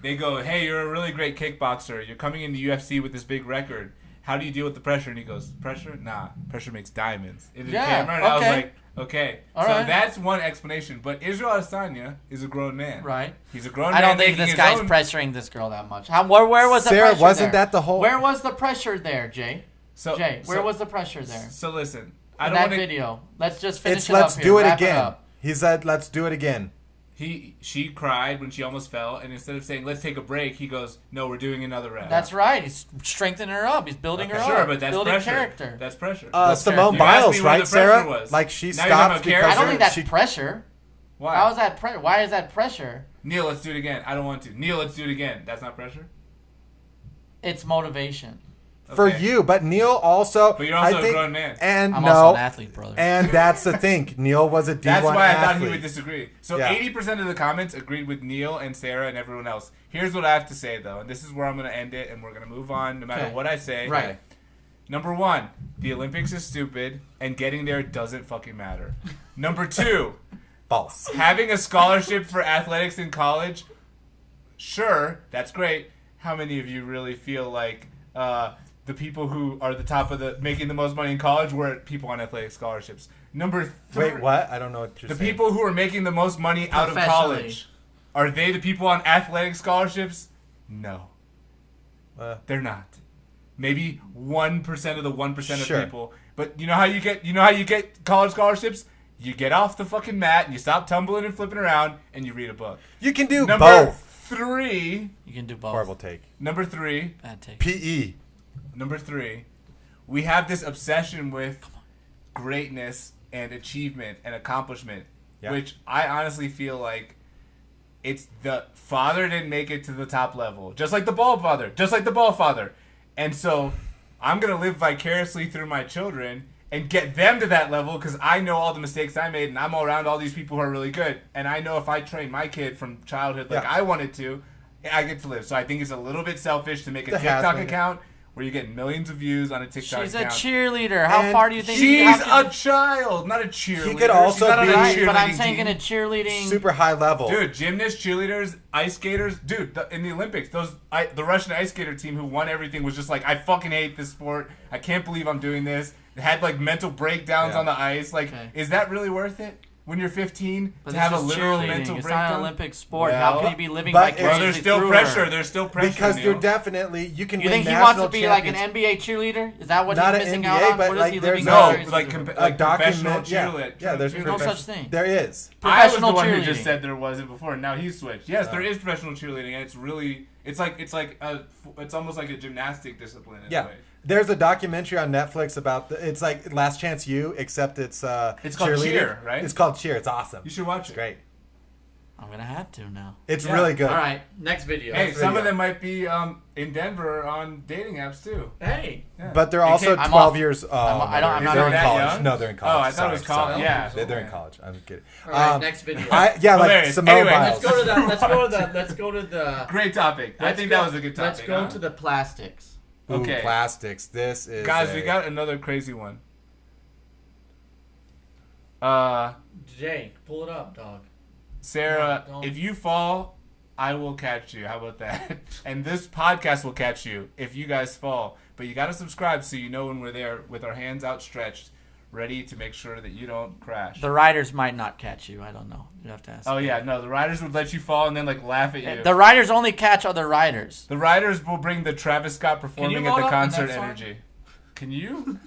they go, "Hey, you're a really great kickboxer. You're coming into UFC with this big record. How do you deal with the pressure?" And he goes, "Pressure? Nah, pressure makes diamonds." In the camera, and I was like, "Okay." So that's one explanation. But Israel Adesanya is a grown man. Right. He's a grown man. I don't think this guy's pressuring this girl that much. Where was the Sarah, pressure wasn't there? that the whole? Where was the pressure there, Jay? So, where was the pressure there? So listen, In that video. Let's just finish It's it let's up do here. it Wrap again. up. He said, "Let's do it again." She cried when she almost fell, and instead of saying "let's take a break," he goes, "No, we're doing another round." That's right. He's strengthening her up. He's building her up. Sure, but that's building pressure. character. That's pressure. Simone You asked Biles, me where right, the pressure Sarah? was. Like she Now you're talking stopped about because character? I don't think that's she, pressure. Why? How is that Why is that pressure? Neil, let's do it again. I don't want to. Neil, let's do it again. That's not pressure? It's motivation. for Okay. you, but Neil also. But you're also I a think, grown man. And I'm no, also an athlete, brother. and that's the thing. Neil was a D1 That's why I thought athlete. he would disagree. So Yeah. 80% of the comments agreed with Neil and Sarah and everyone else. Here's what I have to say, though, and this is where I'm going to end it, and we're going to move on no matter Okay. what I say. Right. Number one, the Olympics is stupid, and getting there doesn't fucking matter. Number two, False. having a scholarship for athletics in college, sure, that's great. How many of you really feel like the people who are the top of the making the most money in college were people on athletic scholarships? Number three, Wait, what? I don't know what you're the saying. people who are making the most money out of Professionally. college, are they the people on athletic scholarships? No, they're not. Maybe 1% of the 1% Sure. of people. But you know how you get college scholarships? You get off the fucking mat and you stop tumbling and flipping around and you read a book. You can do Number both. three. You can do both. Horrible take. Number three. Bad take. PE. Number three. We have this obsession with greatness and achievement and accomplishment, Yeah. which I honestly feel like it's the father didn't make it to the top level, just like the ball father. And so I'm going to live vicariously through my children and get them to that level because I know all the mistakes I made and I'm around all these people who are really good. And I know if I train my kid from childhood like Yeah. I wanted to, I get to live. So I think it's a little bit selfish to make a The TikTok has-been. account where you get millions of views on a TikTok She's a account. cheerleader. How And far do you think She's how can- a child, not a cheerleader. He could also She's not on be- a Right, but I'm cheerleading saying in team. a cheerleading. Super high level. Dude, gymnasts, cheerleaders, ice skaters, dude. In the Olympics, the Russian ice skater team who won everything was just like, I fucking hate this sport. I can't believe I'm doing this. They had like mental breakdowns Yeah. on the ice. Like, Okay. is that really worth it when you're 15 But to this have a is literal cheerleading. mental It's breakdown? not an Olympic sport. Well, How can you be living but vicariously Well, there's still through pressure. her? There's still pressure. because Neil. you're definitely you can You win think he wants to national be like an champions. NBA cheerleader? Is that what Not he's an missing NBA, out on? but, What is like, he there's living no, vicariously like, through? like professional document. Yeah, cheerleader. yeah. There's There's no professional- such thing. There is. I was the Professional one who cheerleading. just said there wasn't before, and now he's switched. Yes, there is professional cheerleading, and it's almost like a gymnastic discipline in a Yeah. way. There's a documentary on Netflix about it's like Last Chance U, except it's called cheerleading. Cheer, right? It's called Cheer. It's awesome. You should watch It's it. great. I'm gonna have to now. It's Yeah. really good. All right, next video. Hey, Next some video. of them might be in Denver on dating apps too. Hey. Yeah. But they're They also came- I'm 12 off. years. Oh, I don't- I'm they're not in that college. young? No, they're in college. Oh, I thought it was Sorry, college. sorry. Yeah. They're in college. I'm kidding. All right, next video. Like Hilarious. Simone Anyway, Biles. Let's go to the. Let's go to the. Great topic. I let's think go- that was a good topic. Let's go huh? to the plastics. Ooh, Okay. plastics. This is Guys, we got another crazy one. Jay, pull it up, dog. Sarah, No, don't. if you fall, I will catch you. How about that? And this podcast will catch you if you guys fall. But you got to subscribe so you know when we're there with our hands outstretched, ready to make sure that you don't crash. The riders might not catch you. I don't know. You have to ask. Oh yeah, no, the riders would let you fall and then like laugh at you. The riders only catch other riders. The riders will bring the Travis Scott performing at load the up the concert next one? energy. Can you?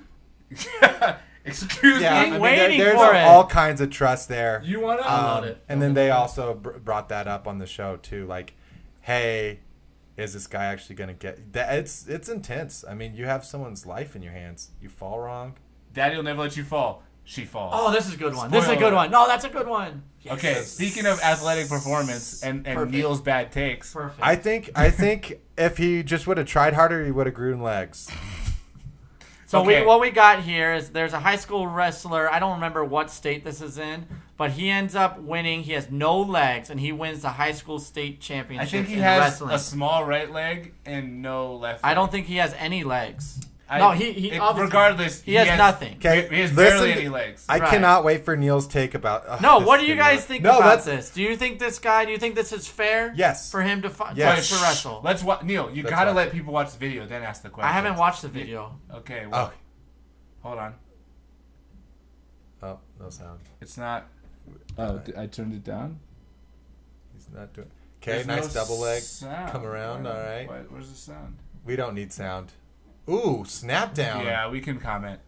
Excuse Yeah, me. I mean, waiting there's for it. all kinds of trust there. You want to? I'll load it. And then they also brought that up on the show too. Like, hey, is this guy actually gonna get that? It's intense. I mean, you have someone's life in your hands. You fall wrong. Daddy will never let you fall. She falls. Oh, this is a good one. This is a Spoiler. good one. No, that's a good one. Yes. Okay, speaking of athletic performance and Perfect. Neil's bad takes, Perfect. I think if he just would have tried harder, he would have grown legs. So Okay. what we got here is there's a high school wrestler. I don't remember what state this is in, but he ends up winning. He has no legs, and he wins the high school state championship I think he in has wrestling. a small right leg and no left. I leg. don't think he has any legs. No, he obviously- regardless, he has nothing. Okay, He has listen barely to- any legs. I Right. cannot wait for Neil's take about. No, this what do you video. guys think No, about let's- this? Do you think this is fair? Yes. For him to fight Yes. to wrestle. Let's Neil, you Let's gotta watch. let people watch the video, then ask the question. I haven't watched the video. Okay, well, Oh, hold on. oh, no sound. It's not. Oh, I turned it down. He's not doing. Okay, There's nice no double leg. sound. Come around. All right. Where's the sound? We don't need sound. Ooh, snap down. Yeah, we can comment.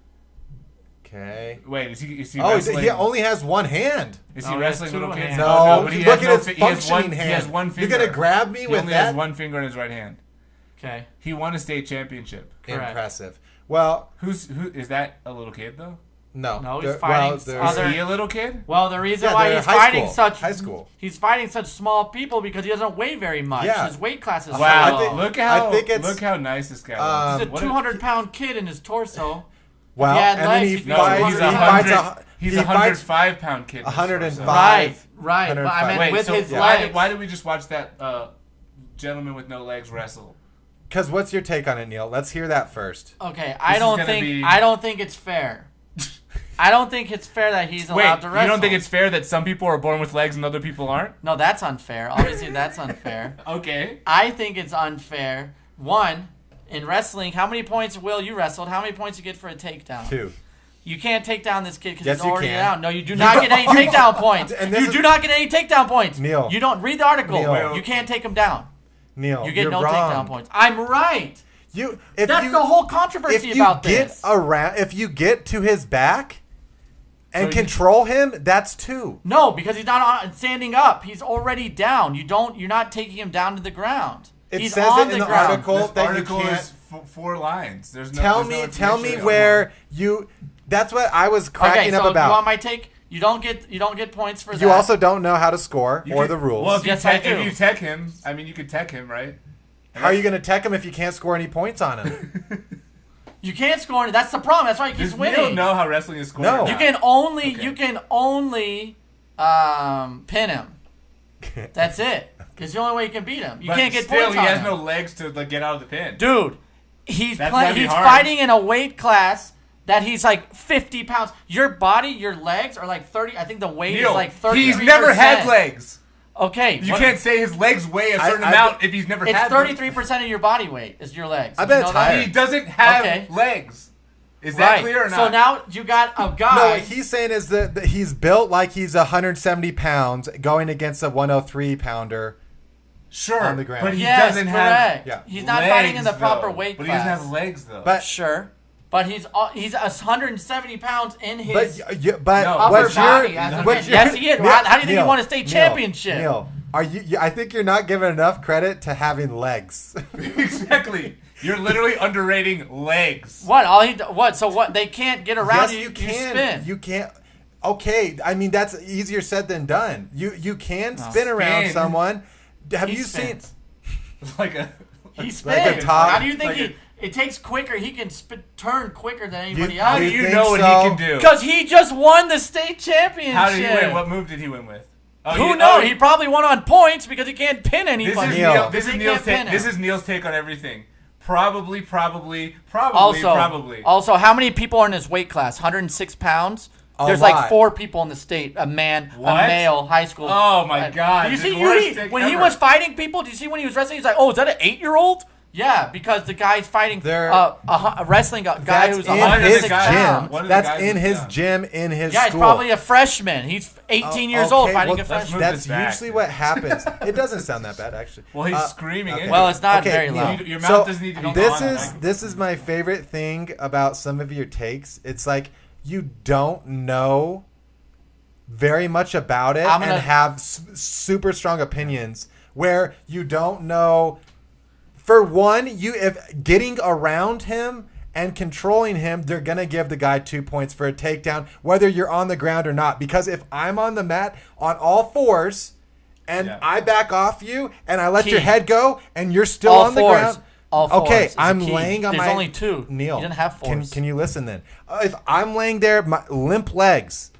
Okay. Wait, is he Oh, wrestling? he only has one hand. Is No, he he has wrestling two little kids? hands. No, Oh, but he look has at no his fi- he has functioning one, hand. He has one finger. You're gonna grab me He with only that? has one finger in his right hand. Okay. He won a state championship. Correct. Impressive. Well, Who is that? A little kid though? no. No, he's There- fighting there's- other- Is he a little kid? Well, the reason Yeah, why they're he's high fighting school. such High school. he's fighting such small people because he doesn't weigh very much. Yeah. His weight class is Wow! so low. Look how I think it's- look how nice this guy looks. He's a What 200-pound kid in his torso. Well, He had and legs, then he'd he be No, fights. he's He a fights. hundred. He's he a fights 105-pound kid. 105. Right. But I 105. meant with so his why legs. why did we just watch that gentleman with no legs wrestle? Because what's your take on it, Neil? Let's hear that first. Okay, This I is don't gonna think be- I don't think it's fair. I don't think it's fair that he's Wait, allowed to wrestle. you don't think it's fair that some people are born with legs and other people aren't? No, that's unfair. Obviously, that's unfair. Okay. I think it's unfair. One, in wrestling, how many points, Will, you wrestled? How many points you get for a takedown? 2. You can't take down this kid because Yes, he's you already can. down. No, you do not get any takedown points. And this You is- do not get any takedown points. Neil. You don't read the article. Neil. You can't take him down. Neil, You get you're no wrong. takedown points. I'm right. If That's you, the whole if controversy you about get this. around, if you get to his back and So you- control him, that's 2. No, because he's not standing up. He's already down. You're not taking him down to the ground. It He's says on it in the ground. article. This that you article can't- is 4 lines. There's no. Tell there's no me information where you. That's what I was cracking Okay, up so about. you want my take? You don't get points for that. You also don't know how to score You or could- the rules. Well, if Yes, you I tech, do. if you tech him, I mean, you could tech him, right? how are you going to tech him if you can't score any points on him? You can't score. That's the problem. That's why he keeps Does winning. Neil know how wrestling is scored? No. or You not? can only Okay. you can only pin him. That's it. Because the only way you can beat him. You But can't get still, points he on has him. no legs to like get out of the pin. Dude, he's That's gotta be he's hard. fighting in a weight class that he's like 50 pounds. Your body, your legs are like 30. I think the weight is Neil, like 30. he's never had legs. Okay. You can't say his legs weigh a certain I- amount if he's never It's had them. 33% of your body weight is your legs. I Did bet you it's know that? higher. He doesn't have Okay. legs. Is that Right. clear or not? So now you got a No, guy. what he's saying is that he's built like he's 170 pounds going against a 103 pounder. sure, on the ground. but he yes, doesn't correct. have. Yeah. He's not fighting in the legs, proper though. weight But class. he doesn't have legs though. But Sure. But he's 170 pounds in his but No. upper what's body. your as a what's man. Yes, he is. Neil, How do you think he Neil, won a state Neil, championship? Neil, are you? I think you're not giving enough credit to having legs. exactly. You're literally underrating legs. What? What? So what? They can't get around yes, you. you can. Spin. You can't. Okay, I mean that's easier said than done. You can spin around Spin. someone. Have He you seen? spins. Like a. He spins. Like a top- How do you think like he? It takes quicker. He can turn quicker than anybody How do else. you think know what so? he can do? Because he just won the state championship. How did he win? What move did he win with? Oh, Who you- knows? oh, he probably won on points because he can't pin This anybody. is Neil. Neil. This is He Neil's can't pin take. him. This is Neil's take on everything. Probably. Also, how many people are in his weight class? 106 pounds. A There's lot. like 4 people in the state. A man, What? a male, high school. Oh my God, Did you the see worst take when he ever. was fighting people? Did you see when he was wrestling? He's like, "Oh, is that an 8-year-old?" Yeah, because the guy's fighting They're- a wrestling guy That's who's in 106 his guy- pounds. gym. One of the That's guys in is his young. gym in his Yeah, he's school. probably a freshman. He's 18 years old Okay, fighting well, a freshman. move That's this back, usually dude. what happens. It doesn't sound that bad, actually. Well, he's screaming okay. into Well, it. it's not Okay, very Neil. loud. Your mouth doesn't need to be this on is it. this is my favorite thing about some of your takes. It's like you don't know very much about it I'm gonna- and have super strong opinions where you don't know. For one, if getting around him and controlling him, they're gonna give the guy 2 points for a takedown, whether you're on the ground or not. Because if I'm on the mat on all fours and Yeah. I back off you and I let Key. your head go and you're still All on the fours. ground. All fours. Okay, It's a I'm key. laying on There's my. only 2. Neil, You didn't have 4s. Can you listen then? If I'm laying there, my limp legs,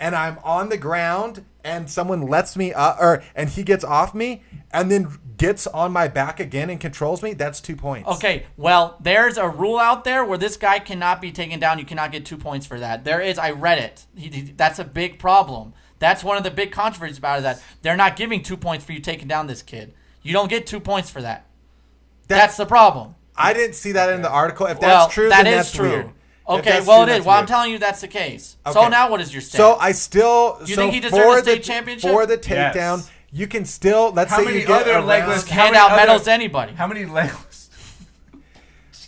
and I'm on the ground and someone lets me up, and he gets off me and then gets on my back again and controls me, that's 2 points. Okay, well, there's a rule out there where this guy cannot be taken down. You cannot get 2 points for that. There is. I read it. That's a big problem. That's one of the big controversies about it, that they're not giving 2 points for you taking down this kid. You don't get 2 points for that. That's the problem. I didn't see that in the article. If that's true, then that's true. weird. Okay, well, it is. Well, I'm telling you that's the case. Okay. So now what is your stance? So I still... You think he deserves a state championship? For the takedown, Yes. you can still... Let's say you get around- Just hand out medals to anybody. How many legless?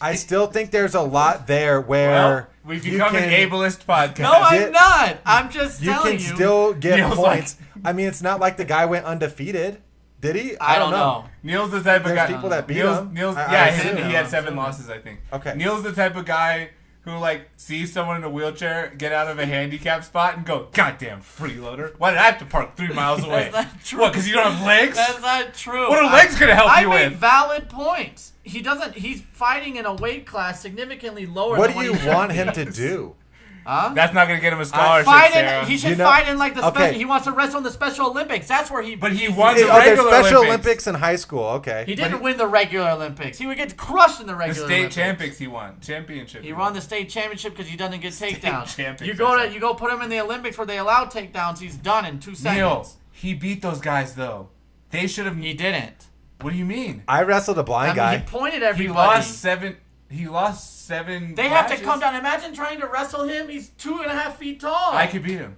I still think there's a lot there where... We've you become an can- ableist podcast. No, I'm not. I'm just You telling can you. still get Neil's points. I mean, it's not like the guy went undefeated. Did he? I don't know. Neil's the type of There's guy. people that beat Neil's, him. Neil's, I yeah, assume. he had 7 losses, I think. Okay. Neil's the type of guy who like sees someone in a wheelchair get out of a handicap spot and go, "Goddamn freeloader! Why did I have to park 3 miles away? That's not true. What? Because you don't have legs? That's not true. What are legs gonna help I you make with? valid points. He doesn't. He's fighting in a weight class significantly lower. What than do you he should want be. him to do? That's not gonna get him a scholarship, Sarah. He should You know- fight in like the okay. special. He wants to wrestle in the Special Olympics. That's where he. But he won the Oh, there's regular Special Olympics. Olympics in high school. Okay. He didn't win the regular Olympics. He would get crushed in the The regular state Olympics. champions he won. Championship. He won the state championship because he doesn't get takedowns. champions, You go that's to you go put him in the Olympics where they allow takedowns. He's done in 2 seconds. Neil, he beat those guys though. They should have. He didn't. What do you mean? I wrestled a blind I mean, guy. he pointed He everybody. lost 7. He lost 7. They have to matches. come down. Imagine trying to wrestle him. He's 2.5 feet tall. I could beat him.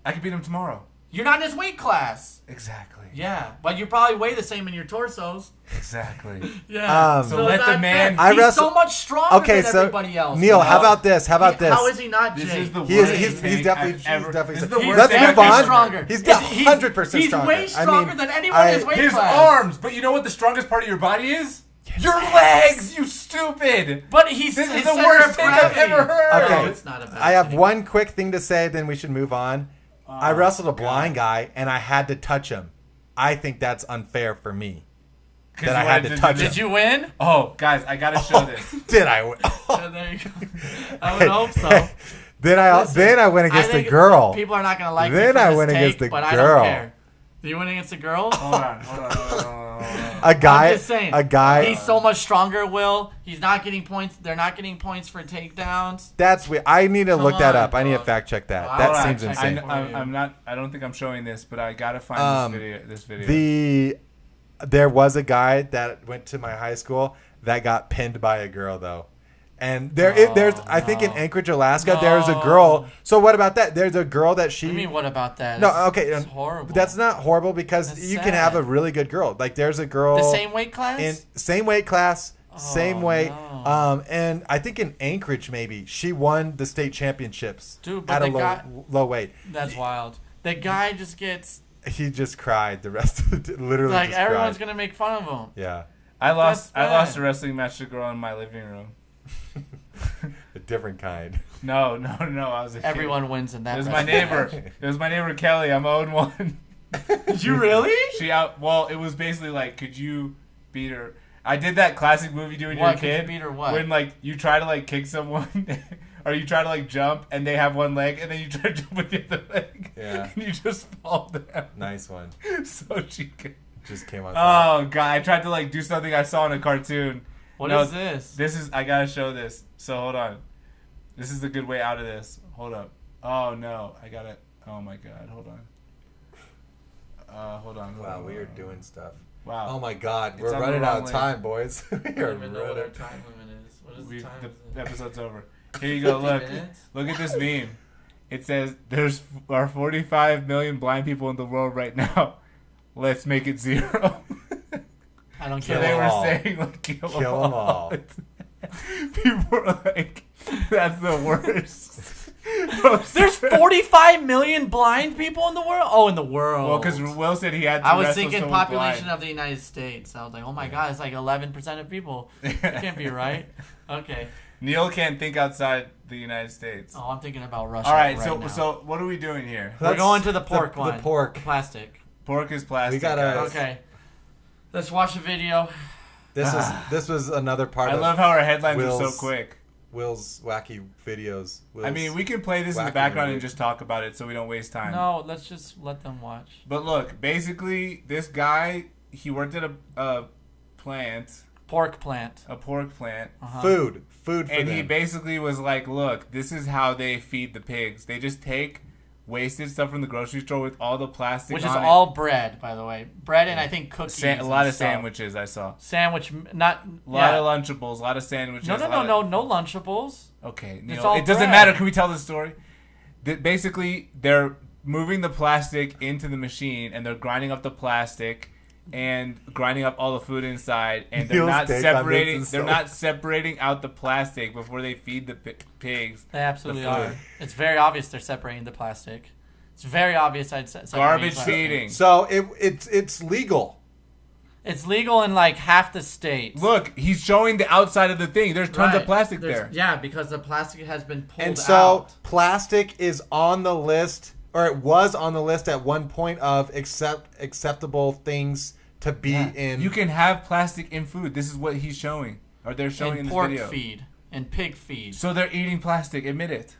I could beat him tomorrow. You're not in his weight class. Exactly. Yeah, but you probably weigh the same in your torsos. Exactly. Yeah. So let it's the not man- fair. I He's wrestle- so much stronger Okay, than so everybody else. Neil, how You know? about this? How about this? How is he not, Jay? This is the He is. worst He's take definitely. I've ever. He's definitely. This is the worst Let's take move I've on. ever stronger. He's He's 100% He's stronger. way stronger than anyone in his weight His class. arms, but you know what the strongest part of your body is? Your legs, you stupid. But he's This is his the center worst of take I've gravity. ever heard. Okay. No, it's not a bad I have thing. one quick thing to say, then we should move on. I wrestled a blind guy, and I had to touch him. I think that's unfair for me. That I had to touch him. Did you win? Oh, guys, I gotta show this. Did I? win? There you go. I would hope so. Then I went I against a think girl. People are not gonna like Then me for I this went take, against the but I girl. don't care. Do you win against a girl? Hold on. A guy. I'm just saying. A guy. He's so much stronger, Will. He's not getting points. They're not getting points for takedowns. That's weird. I need to look that on, up. I need to bro. fact check that. Well, That hold on, seems check insane. it. I'm not. I don't think I'm showing this, but I gotta find this video. There was a guy that went to my high school that got pinned by a girl though. And there's I think in Anchorage, Alaska, there's a girl. So what about that? There's a girl that she I mean, what about that? No, It's- okay. It's horrible. That's not horrible because That's you can have sad. a really good girl. Like there's a girl the same weight class. in same weight class, same weight. no. And I think in Anchorage maybe she won the state championships Dude, but at a the guy- low weight. That's wild. The guy just gets He just cried the rest of the literally like just everyone's cried. gonna make fun of him. Yeah. I lost That's a wrestling match to a girl in my living room. A different kind. No. I was a kid. Everyone wins in that. It was my neighbor. It was my neighbor Kelly. I'm 0-1. Did you really? Well, it was basically like, could you beat her? I did that classic movie when you're a What, could you kid. beat her what? When like you try to like kick someone, or you try to like jump and they have one leg, and then you try to jump with the other leg. Yeah. And you just fall down. Nice one. So she could. Just came out. Oh god! I tried to like do something I saw in a cartoon. What is this? This is. I gotta show this. So hold on. This is the good way out of this. Hold up. Oh no! I gotta. Oh my god! Hold on. Hold on. Wow, we are doing stuff. Wow. Oh my God, It's we're on the running wrong out of link. time, boys. we I are don't even know what our running. time limit is. What is the time? The episode's over. Here you go. Look. 50 minutes? Look at this meme. It says there are 45 million blind people in the world right now. Let's make it 0. I don't So care. they Kill were 'em all. saying like kill Kill 'em all. People were like, that's the worst. There's 45 million blind people in the world. Oh, in the world. Well, because Will said he had to I was wrestle thinking someone population blind. of the United States. I was like, oh my god, it's like 11% of people. That can't be right. Okay. Neil can't think outside the United States. Oh, I'm thinking about Russia. All right, now. so what are we doing here? we're going to the pork the one. pork. Plastic. Pork is plastic. We gotta- guys. Okay. Let's watch the video. This was another part I of love how our headlines are Will's- so quick. Will's wacky videos. I mean, we can play this in the wacky background movie. and just talk about it so we don't waste time. No, let's just let them watch. But look, basically, this guy, he worked at a plant, Pork plant. a pork plant, Food for and them. he basically was like, look, this is how they feed the pigs. They just take wasted stuff from the grocery store with all the plastic Which is on it. all bread, by the way. Bread and I think cookies. A lot and of stuff. sandwiches I saw. Sandwich, not... A lot of Lunchables, a lot of sandwiches. No, a lot of- no Lunchables. Okay, It's Neil, all it doesn't bread. matter. Can we tell the story? Basically, they're moving the plastic into the machine, and they're grinding up the plastic and grinding up all the food inside, and they're Neil's not take on this separating. is They're so- not separating out the plastic before they feed the pigs. They absolutely The are. food. It's very obvious they're separating the plastic. It's very obvious I'd say Garbage feeding. So it's legal. It's legal in like half the states. Look, he's showing the outside of the thing. There's tons of Right. plastic There's- there. Yeah, because the plastic has been pulled And so out. plastic is on the list, or it was on the list at one point of acceptable things to be in. You can have plastic in food. This is what he's showing, or they're showing in And this pork video. feed. And pig feed. So they're eating plastic. Admit it.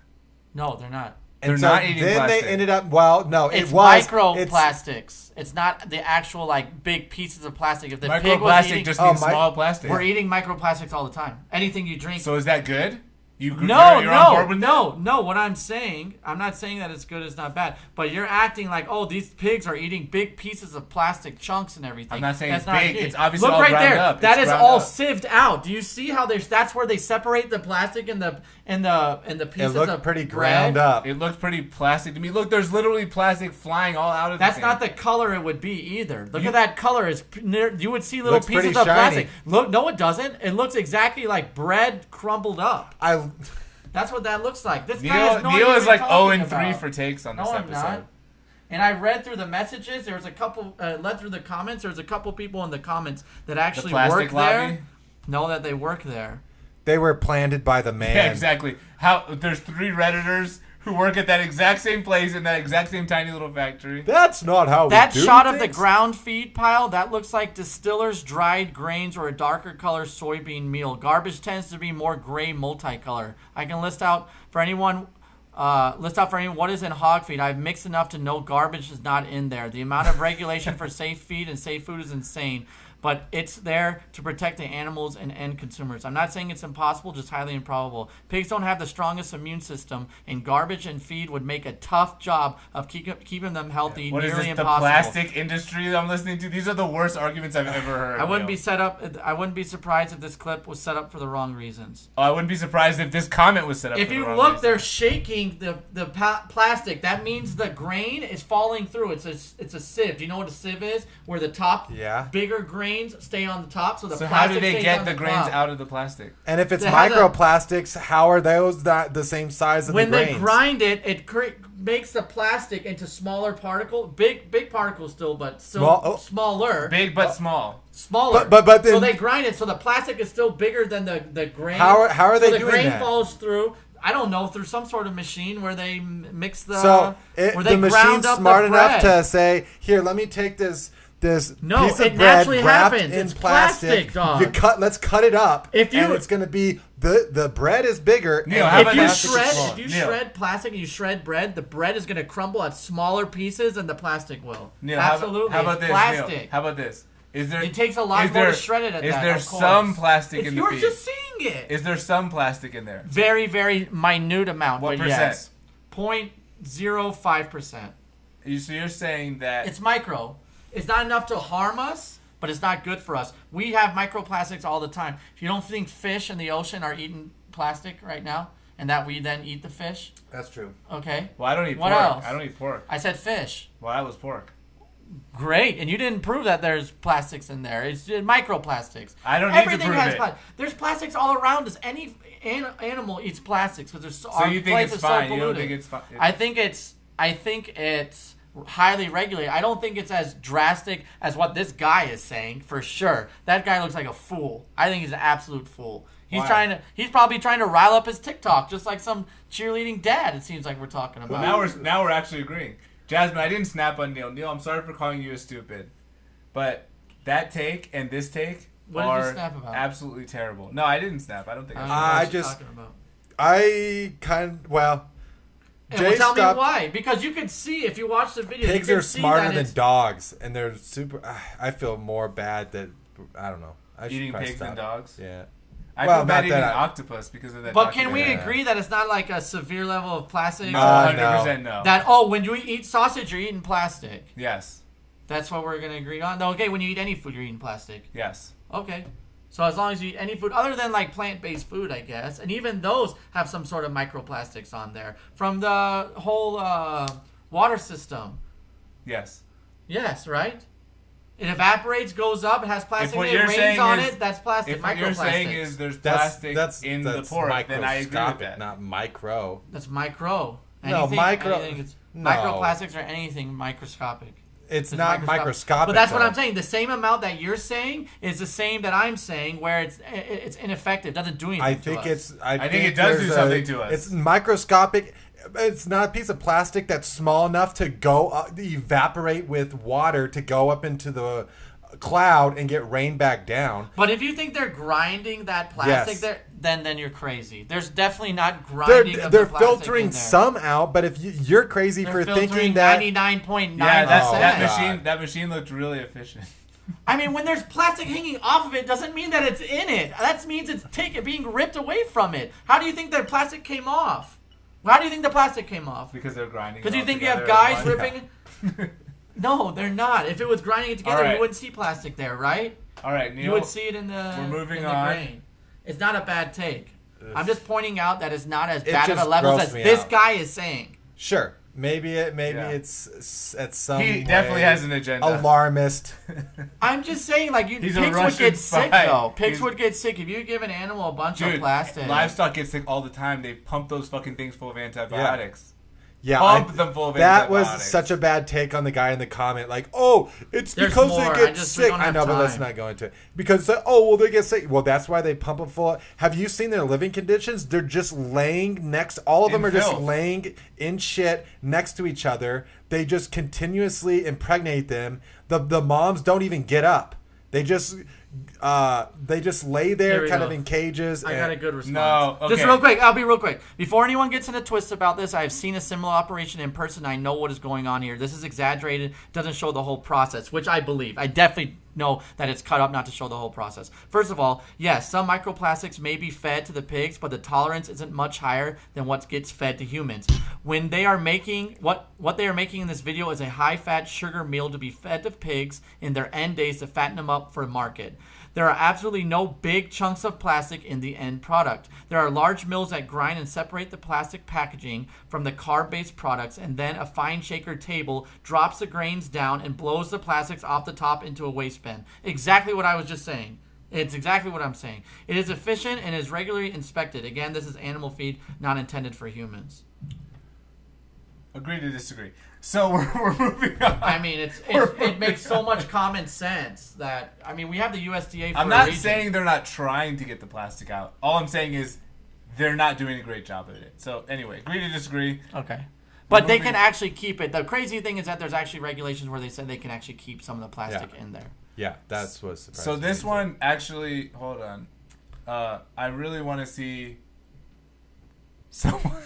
No, they're not. and they're so not eating then plastic. they ended up. Well, no, It's it was microplastics. It's not the actual like big pieces of plastic. If the pig was Microplastic eating, just Oh, means small plastic. we're eating microplastics all the time. Anything you drink. So is that good? You're on No. board with that? What I'm saying, I'm not saying that it's good, it's not bad, but you're acting like, oh, these pigs are eating big pieces of plastic chunks and everything. I'm not saying That's it's big. good. It's obviously Look all right ground there. up. That It's is ground all up. sieved out. Do you see how that's where they separate the plastic and the It pieces looked of pretty bread? ground up. It looks pretty plastic to me. Look, there's literally plastic flying all out of That's the not thing. the color it would be either. Look at that color. You would see little Looks pieces pretty of shiny. plastic. Look, no, it doesn't. It looks exactly like bread crumbled up. That's what that looks like. This guy has no Neil idea is what like he's 0 and talking 3 about. for takes on this No, I'm episode. not. And I read through the messages. There was a couple. Read through the comments. There was a couple people in the comments that The actually plastic work lobby. there. Know that they work there. They were planted by the man. Yeah, exactly. There's 3 Redditors who work at that exact same place in that exact same tiny little factory. That's not how That we do shot of the things. ground feed pile, that looks like distillers' dried grains or a darker color soybean meal. Garbage tends to be more gray multicolor. I can list out for anyone what is in hog feed. I've mixed enough to know garbage is not in there. The amount of regulation for safe feed and safe food is insane, but it's there to protect the animals and end consumers. I'm not saying it's impossible, just highly improbable. Pigs don't have the strongest immune system, and garbage and feed would make a tough job of keeping them healthy. What is nearly this, the impossible. plastic industry that I'm listening to? These are the worst arguments I've ever heard. I wouldn't Neil. I wouldn't be surprised if this clip was set up for the wrong reasons. Oh, I wouldn't be surprised if this comment was set up If for you the wrong look, reason. they're shaking the plastic. That means the grain is falling through. It's a sieve. Do you know what a sieve is? Where the top bigger grains stay on the top, so the So how plastic do they stays get on the grains top. out of the plastic? And if it's It has a- microplastics, how are those the same size as When the they grains? grind it, it makes the plastic into smaller big particles still, but still smaller. Big but small. Smaller. But then, so they grind it, so the plastic is still bigger than the grain. How are they so the doing grain that? falls through. I don't know, through some sort of machine where they mix the. So where they the ground machine's up smart the enough bread. to say, "Here, let me take this No, piece of it bread naturally wrapped happens. in It's plastic, dog. Let's cut it up, If you- and it's going to be the bread is bigger. Neil, and how the about If you that? plastic is smaller. if you Neil. shred plastic and you shred bread, the bread is going to crumble at smaller pieces than the plastic will. Neil, Absolutely, How about it's this? plastic. Neil? How about this? Is there? It takes a lot is more there- to shred it at Is that, there of course. some plastic If in you the were feed? just seeing it, Is there some plastic in there? very very minute amount. What but percent? yes, 0.05%. So you're saying that It's micro. It's not enough to harm us, but it's not good for us. We have microplastics all the time. If you don't think fish in the ocean are eating plastic right now, and that we then eat the fish, That's true. okay. Well, I don't eat What pork. else? I don't eat pork. I said fish. Well, that was pork. Great, and you didn't prove that there's plastics in there. It's just microplastics. I don't need to Everything prove has it. plastic. There's plastics all around us. Any animal eats plastics because there's So our you think place it's is so fine? You don't polluted. think it's fine? I think it's highly regulated. I don't think it's as drastic as what this guy is saying, for sure. That guy looks like a fool. I think he's an absolute fool. Why? He's probably trying to rile up his TikTok, just like some cheerleading dad. It seems like we're talking about. Well, now we're actually agreeing. Jasmine, I didn't snap on Neil. Neil, I'm sorry for calling you a stupid, but that take and this take What did you are snap about? absolutely terrible. No, I didn't snap. I don't think I I did. don't know what I you're just- talking about. well, And well, tell me why. Because you can see, if you watch the video, pigs you can are see smarter that than it's- dogs, and they're super. I feel more bad that I don't know. I should Eating probably pigs stop. than dogs? Yeah. I Well, feel bad not eating that octopus because of that. But can we documentary. agree that it's not like a severe level of plastic? No, Uh, 100% no. That, when you eat sausage, you're eating plastic. Yes. That's what we're going to agree on? No, okay, when you eat any food, you're eating plastic. Yes. Okay. So as long as you eat any food, other than like plant-based food, I guess, and even those have some sort of microplastics on there from the whole water system. Yes. Yes, right? It evaporates, goes up, it has plastic what in it, you're rains saying on is- it, that's plastic, If what you're saying microplastics. is there's That's plastic in the pork, then I agree with microscopic, that. not micro. That's micro. No, micro- Anything no. microplastics or anything microscopic. It's not microscopic. But that's what though. I'm saying. The same amount that you're saying is the same that I'm saying, where it's ineffective, doesn't do anything. I to think us. it's. I think it does do there's something to us. It's microscopic. It's not a piece of plastic that's small enough to go evaporate with water to go up into the cloud and get rained back down. But if you think they're grinding that plastic Yes. there, then you're crazy. There's definitely not grinding. They're of the plastic filtering in there. some out, but if you're crazy They're for filtering thinking that 99.9%. Yeah, that God. machine. That machine looked really efficient. I mean, when there's plastic hanging off of it, doesn't mean that it's in it. That means it's being ripped away from it. How do you think the plastic came off? How do you think the plastic came off? Because they're grinding. Because it you all think you have together guys at once. ripping? No, they're not. If it was grinding it together, All right. you wouldn't see plastic there, right? All right, Neil. You would see it in the. we're moving in the on. grain. It's not a bad take. I'm just pointing out that it's not as It bad of a just level grossed as me this out. guy is saying. sure, maybe Yeah. it's at some. He definitely way has an agenda. Alarmist. I'm just saying, like, He's a pigs would Russian get sick, spy. though. Pigs He's- would get sick if you give an animal a bunch of Dude, plastic. livestock get sick all the time. They pump those fucking things full of antibiotics. Yeah, Pump them full of that was antibiotics. such a bad take on the guy in the comment. Like, oh, it's There's because more. they I get just- we sick. don't I have know, but let's time. not go into it. Because, they get sick. Well, that's why they pump them full. Have you seen their living conditions? They're just laying next. All of them In are just filth. laying in shit next to each other. They just continuously impregnate them. The moms don't even get up. They just lay Here there we kind go. of in cages. I and- got a good response. No, okay. Just real quick, I'll be real quick. Before anyone gets into twists about this, I've seen a similar operation in person. I know what is going on here. This is exaggerated, doesn't show the whole process, which I believe. I definitely know that it's cut up not to show the whole process. First of all, yes, some microplastics may be fed to the pigs, but the tolerance isn't much higher than what gets fed to humans. When they are making, what they are making in this video is a high-fat sugar meal to be fed to pigs in their end days to fatten them up for market. There are absolutely no big chunks of plastic in the end product. There are large mills that grind and separate the plastic packaging from the carb-based products, and then a fine shaker table drops the grains down and blows the plastics off the top into a waste bin. Exactly what I was just saying. It's exactly what I'm saying. It is efficient and is regularly inspected. Again, this is animal feed, not intended for humans. Agree to disagree. So we're moving on. I mean, it makes so much common sense that, I mean, we have the USDA for I'm a not reason. saying they're not trying to get the plastic out. All I'm saying is they're not doing a great job at it. So anyway, agree to disagree. Okay. But they moving- can actually keep it. The crazy thing is that there's actually regulations where they said they can actually keep some of the plastic in there. Yeah, that's what's surprising. So this me. one actually, hold on. I really want to see someone.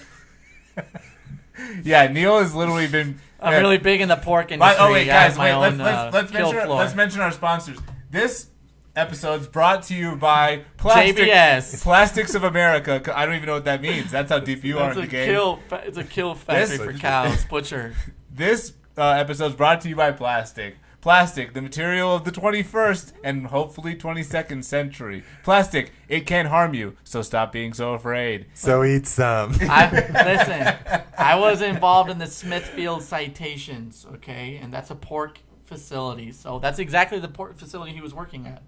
Yeah, Neil has literally been. I'm really big in the pork industry. Oh wait, I have guys, my wait. own, Let's mention our sponsors. This episode's brought to you by JBS. Plastics of America. I don't even know what that means. That's how deep you are in the game. It's a kill factory for cows. Butcher. This episode's brought to you by Plastic. Plastic, the material of the 21st and hopefully 22nd century. Plastic, it can't harm you, so stop being so afraid. So eat some. Listen, I was involved in the Smithfield citations, okay? And that's a pork facility. So that's exactly the pork facility he was working at.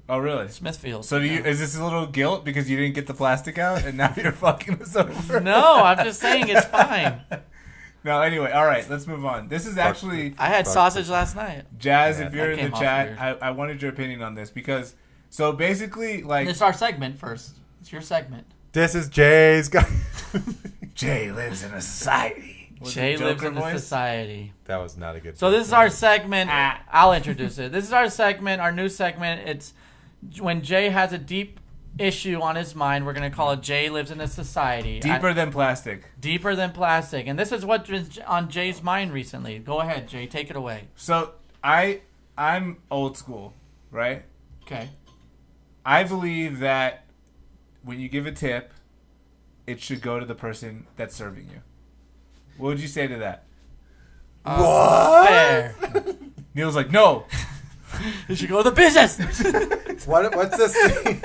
Oh, really? Smithfield. So is this a little guilt because you didn't get the plastic out and now you're fucking us over? No, I'm just saying it's fine. No, anyway, all right, let's move on. This is actually, I had sausage last night. Jazz, Yeah, if you're that in came the off chat, weird. I wanted your opinion on this because, so basically, like, It's our segment first. It's your segment. This is Jay's guy. Jay lives in a society. Was Jay it lives Joker in a voice? society. That was not a good. So this is our segment. Ah. I'll introduce it. This is our segment, our new segment. It's when Jay has a deep issue on his mind. We're going to call it Jay lives in a society. Deeper than plastic. Deeper than plastic. And this is what's been on Jay's mind recently. Go ahead, Jay. Take it away. So I'm old school, right? Okay. I believe that when you give a tip, it should go to the person that's serving you. What would you say to that? What? Fair. Neil's like, no. You should go to the business. What's this thing?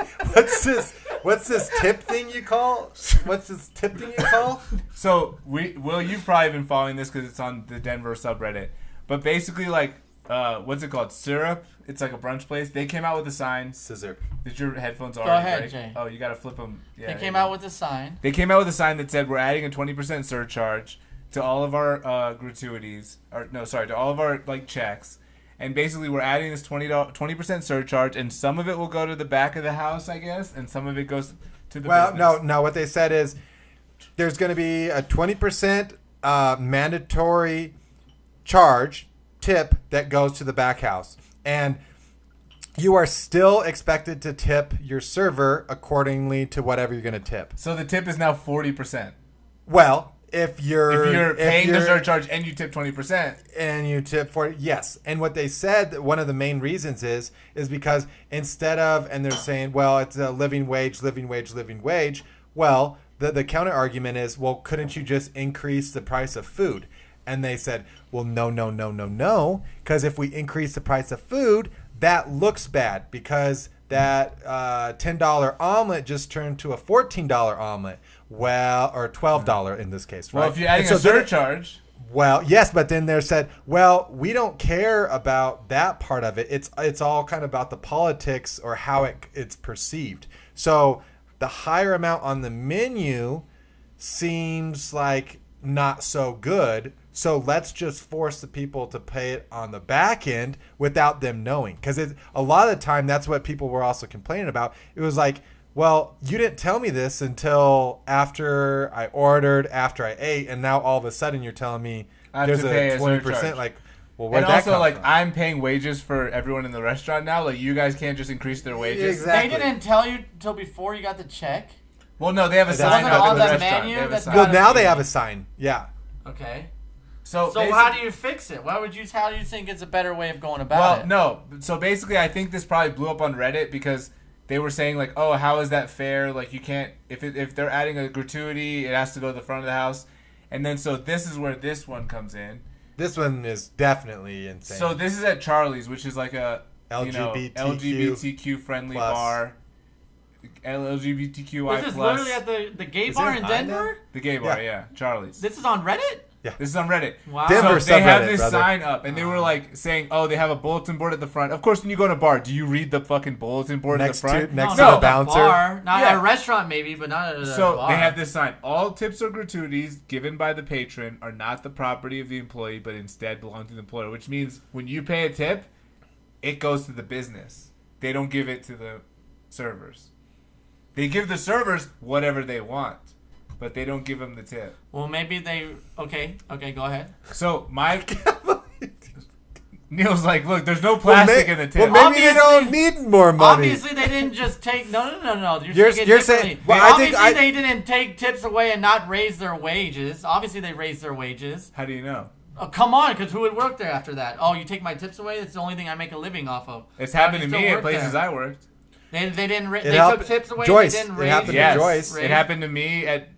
What's this tip thing you call? What's this tip thing you call? So, you've probably been following this because it's on the Denver subreddit. But basically, like, what's it called? Syrup. It's like a brunch place. They came out with a sign. Scissor. Did your headphones already ahead, break? Jay. Oh, you got to flip them. Yeah, They came out with a sign. They came out with a sign that said, we're adding a 20% surcharge to all of our gratuities. To all of our, like, checks. And basically, we're adding this 20% surcharge, and some of it will go to the back of the house, I guess, and some of it goes to the business. No. What they said is there's going to be a 20% mandatory tip that goes to the back house. And you are still expected to tip your server accordingly to whatever you're going to tip. So the tip is now 40%. Well, if you're paying the surcharge and you tip 20%. And you tip for yes. And what they said, one of the main reasons is because instead of, and they're saying, well, it's a living wage. Well, the counter argument is, well, couldn't you just increase the price of food? And they said, well, no. Because if we increase the price of food, that looks bad because that $10 omelet just turned to a $14 omelet. Well, or $12 in this case, right? Well, if you're adding a surcharge. Well, yes, but then they said, well, we don't care about that part of it. It's all kind of about the politics or how it's perceived. So the higher amount on the menu seems like not so good. So let's just force the people to pay it on the back end without them knowing. Because a lot of the time, that's what people were also complaining about. It was like, well, you didn't tell me this until after I ordered, after I ate, and now all of a sudden you're telling me there's a 20%. Like, well, where'd that come from? Like, I'm paying wages for everyone in the restaurant now. Like, you guys can't just increase their wages. Exactly. They didn't tell you until before you got the check? Well, no, they have a sign Wasn't up on for the the restaurant. menu? They have a That's sign. Well, now they have a sign. Yeah. Okay. So how do you fix it? How do you think it's a better way of going about it? Well, no. So basically, I think this probably blew up on Reddit because they were saying like, oh, how is that fair? Like, you can't if they're adding a gratuity, it has to go to the front of the house. And then so this is where this one comes in. This one is definitely insane. So this is at Charlie's, which is like a LGBTQ friendly plus. bar. LGBTQI+. This is literally at the gay bar in Denver? The gay bar, yeah. Charlie's. This is on Reddit? Yeah. This is on Reddit. Wow. Denver So they have subreddit, this brother. sign up, and they were like saying, "Oh, they have a bulletin board at the front." Of course, when you go to a bar, do you read the fucking bulletin board Next at the front? to- next no, to not the at bouncer. Bar. Not Yeah. at a restaurant, maybe, but not at a So bar. they have this sign: all tips or gratuities given by the patron are not the property of the employee, but instead belong to the employer. Which means when you pay a tip, it goes to the business. They don't give it to the servers. They give the servers whatever they want, but they don't give them the tip. Well, maybe they... Okay, go ahead. So Neil's like, look, there's no plastic in the tip. Well, maybe they don't need more money. Obviously, they didn't just take... No. You're thinking differently. saying- well, obviously, they didn't take tips away and not raise their wages. Obviously, they raised their wages. How do you know? Oh, come on, because who would work there after that? Oh, you take my tips away? That's the only thing I make a living off of. It's How do happened you to still me at work places there? I worked. They didn't. They helped- took tips away. Joyce, They didn't it raise. happened to Yes, Joyce. it happened to me at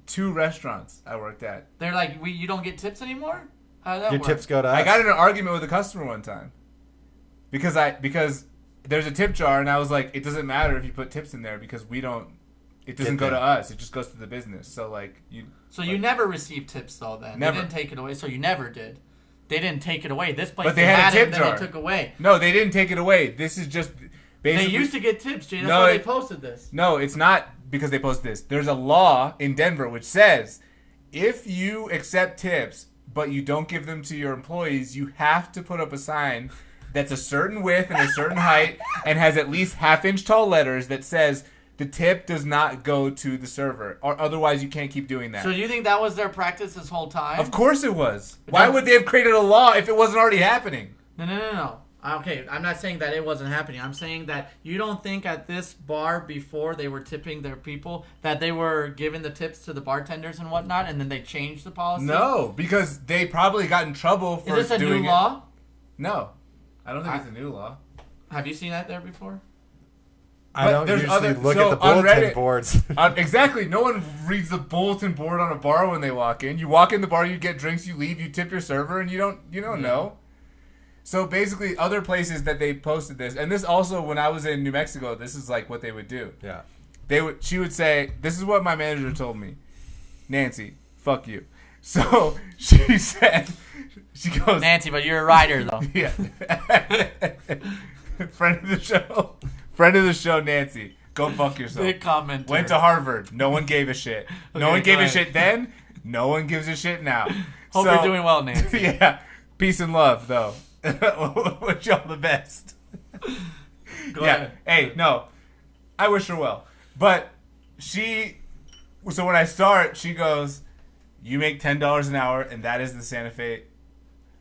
2 restaurants I worked at. They're like, you don't get tips anymore? How did that Your work? tips go to us. I got in an argument with a customer one time because there's a tip jar and I was like, it doesn't matter if you put tips in there because it doesn't go to us. It just goes to the business. So like you. So you never received tips though. Then Never. They didn't take it away. So you never did. They didn't take it away. This place But they had a it, tip and then jar. they took away. No, they didn't take it away. This is just They basically. used to get tips, Jay. That's No, why they it- posted this. No, it's not because they posted this. There's a law in Denver which says if you accept tips but you don't give them to your employees, you have to put up a sign that's a certain width and a certain height and has at least half-inch tall letters that says the tip does not go to the server, or otherwise you can't keep doing that. So you think that was their practice this whole time? Of course it was. Why would they have created a law if it wasn't already happening? No. Okay, I'm not saying that it wasn't happening. I'm saying that you don't think at this bar before they were tipping their people that they were giving the tips to the bartenders and whatnot, and then they changed the policy? No, because they probably got in trouble for Is this a doing new it. law? No, I don't think it's a new law. Have you seen that there before? I don't there's usually other- look so at the on bulletin Reddit- boards. Exactly. No one reads the bulletin board on a bar when they walk in. You walk in the bar, you get drinks, you leave, you tip your server, and you don't know. So basically, other places that they posted this, and this also when I was in New Mexico, this is like what they would do. Yeah. She would say, "This is what my manager told me, Nancy, fuck you." So she said, she goes, Nancy, but you're a writer, though. yeah, friend of the show, Nancy, go fuck yourself. Big commenter. Went to Harvard. No one gave a shit. No Okay, one gave go a ahead. shit then. No one gives a shit now. Hope you're doing well, Nancy. Yeah. Peace and love, though. Wish y'all the best. Go Yeah. ahead. Hey, no. I wish her well. But so when I start, she goes, you make $10 an hour, and that is the Santa Fe.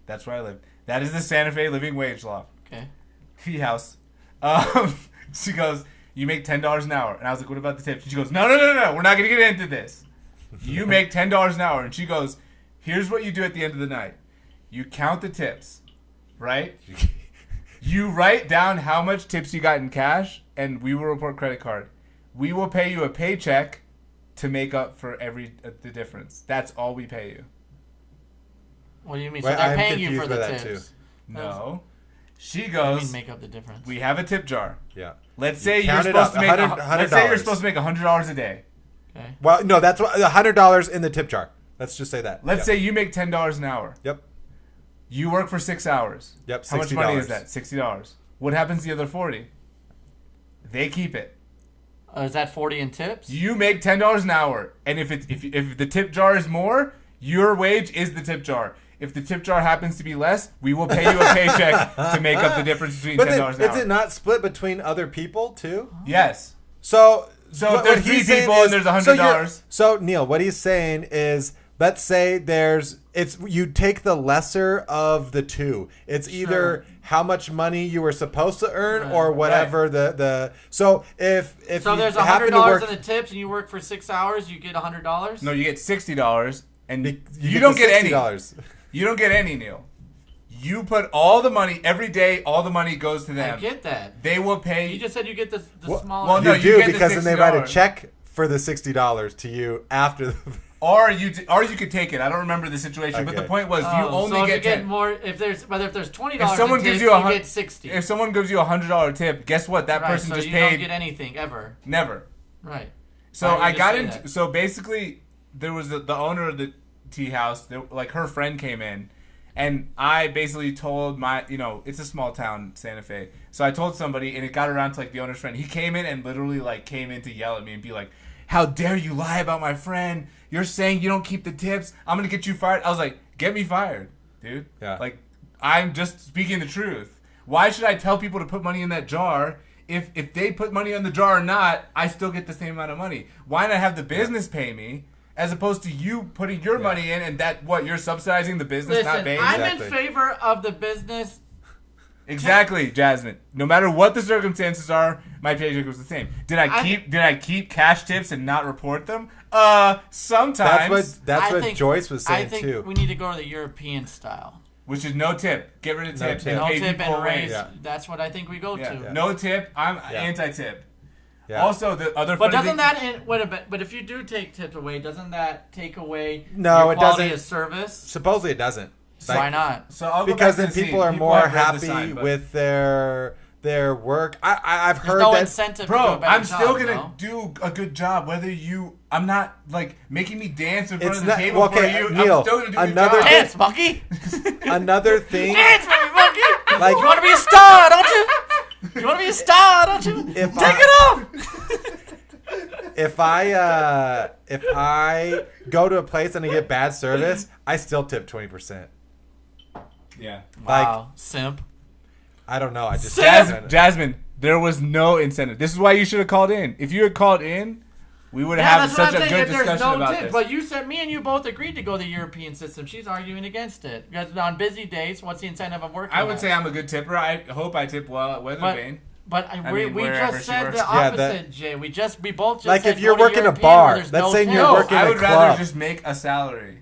That's where I live. That is the Santa Fe living wage law. Okay. Tea house. She goes, you make $10 an hour. And I was like, what about the tips? And she goes, no. We're not going to get into this. You make $10 an hour. And she goes, here's what you do at the end of the night. You count the tips, right? You write down how much tips you got in cash, and we will report credit card. We will pay you a paycheck to make up for the difference. That's all we pay you. What do you mean? Wait, So they're I'm paying you confused for by the that, tips. No. She What do you goes, mean make up the difference? we have a tip jar. Yeah. Let's say you're count it supposed up, to make let's say you're $100. supposed to make $100 a day. Okay. Well, no, that's what $100 in the tip jar. Let's just say that. Let's say you make $10 an hour. Yep. You work for 6 hours. Yep. How much money is $60. that? $60. What happens to the other 40? They keep it. Is that 40 in tips? You make $10 an hour, and if the tip jar is more, your wage is the tip jar. If the tip jar happens to be less, we will pay you a paycheck to make up the difference between But $10 then, an hour. is it not split between other people too? Yes. So if what there's he's 3 saying people and is- there's so $100. So Neil, what he's saying is, let's say you take the lesser of the two. It's either how much money you were supposed to earn or whatever the. So if So you there's happen to $100 work, in the tips, and you work for 6 hours, you get $100. No, you get $60, and you get don't the get any. $60. You don't get any, Neil. You put all the money every day. All the money goes to them. I get that. They will pay. You just said you get the Well, smaller. well, You no, you do get the because then they write a $60. check for the $60 to you after. Or you could take it. I don't remember the situation, but the Okay. point was you Oh, only so if get you get 10. more. If there's $20 If someone in gives tips, you you get 60. If someone gives you $100 tip, guess what? That right, person so just you paid don't get anything ever. never. Right. So Why don't you I just got say into. that? So basically, there was the owner of the tea house. Like her friend came in, and I basically told it's a small town, Santa Fe. So I told somebody, and it got around to like the owner's friend. He came in and literally like came in to yell at me and be like, "How dare you lie about my friend? You're saying you don't keep the tips. I'm gonna get you fired." I was like, "Get me fired, dude." Yeah. Like, I'm just speaking the truth. Why should I tell people to put money in that jar? If they put money on the jar or not, I still get the same amount of money. Why not have the business pay me as opposed to you putting your money in and you're subsidizing the business, not Listen, paying? I'm Exactly. in favor of the business. Exactly, Jasmine. No matter what the circumstances are, my paycheck was the same. Did I keep cash tips and not report them? Sometimes. That's I what think- Joyce was saying I think too. we need to go to the European style. Which is no tip. Get rid of No tip. tip. and No pay tip people and a raise. raise. Yeah. That's what I think we go Yeah. to. No tip. I'm Yeah. anti-tip. Yeah. Also, the other. But funny doesn't thing- that wait a bit? But if you do take tips away, doesn't that take away No, your it quality doesn't. of service? Supposedly it doesn't. So why not? So I'll go Because back then to the people scene. are People more have read the happy sign, but- with their work. I've There's heard no that. incentive to do Bro, a better I'm still job, gonna no? do a good job. Whether I'm not like making me dance in front It's of the not- table well, for okay, you. Neil, I'm still gonna do a good another job. thing- Dance, monkey! Another thing, Dance, baby monkey! like You want to be a star, don't you? You want to be a star, don't you? If Take I- it off! if I go to a place and I get bad service, I still tip 20%. Yeah. Wow, simp. I don't know. I just Jasmine, there was no incentive. This is why you should have called in. If you had called in, we would Yeah, have that's what such I'm a saying. good If there's discussion no about tip, this. but you said me and you both agreed to go the European system. She's arguing against it because on busy days, what's the incentive of working? I would at? say I'm a good tipper. I hope I tip well at Weathervane. But we wherever just she said works. the Yeah, opposite, Jay. We both just Like, said if you're go to working a European bar, where there's let's no say tip. you're No, working I a would club. rather just make a salary.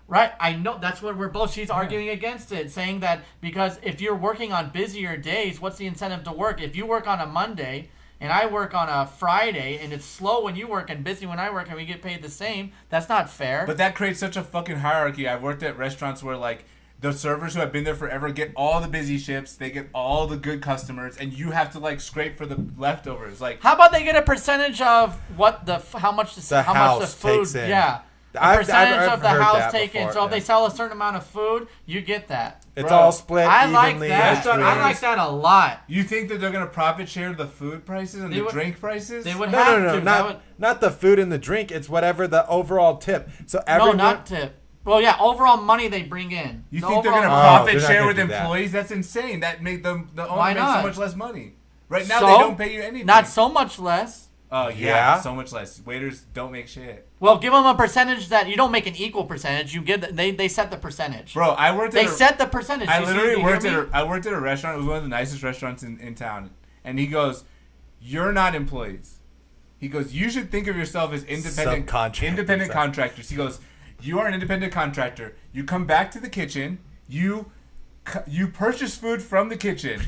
Right, I know that's what we're both. She's arguing against it, saying that because if you're working on busier days, what's the incentive to work? If you work on a Monday and I work on a Friday, and it's slow when you work and busy when I work, and we get paid the same, that's not fair. But that creates such a fucking hierarchy. I've worked at restaurants where like the servers who have been there forever get all the busy shifts, they get all the good customers, and you have to like scrape for the leftovers. Like, how about they get a percentage of what how much the house food? takes in. Yeah. A I've percentage of the heard house that taken. before, So if yeah. they sell a certain amount of food, you get that. It's Bro, all split I like evenly. that. Restaurant I owners- like that a lot. you think that they're gonna profit share the food prices and They the would- drink prices? They would No, have no, to. no, not the food and the drink. It's whatever the overall tip. So No, everyone, not tip. Well, yeah, overall money they bring in. You The think they're overall gonna money. Oh, profit they're not share gonna with do that. employees? That's insane. That make the Why owner make so not? much less money. Right now So? they don't pay you anything. Not so much less. Oh Yeah. so much less. Waiters don't make shit. Well, give them a percentage that you don't make an equal percentage. You give they set the percentage. Bro, I worked They at set the percentage. I You see- literally you worked hear at me? I worked at a restaurant. It was one of the nicest restaurants in town. And he goes, "You're not employees." He goes, "You should think of yourself as independent Subcontractors. contractors." He goes, "You are an independent contractor. You come back to the kitchen. You purchase food from the kitchen."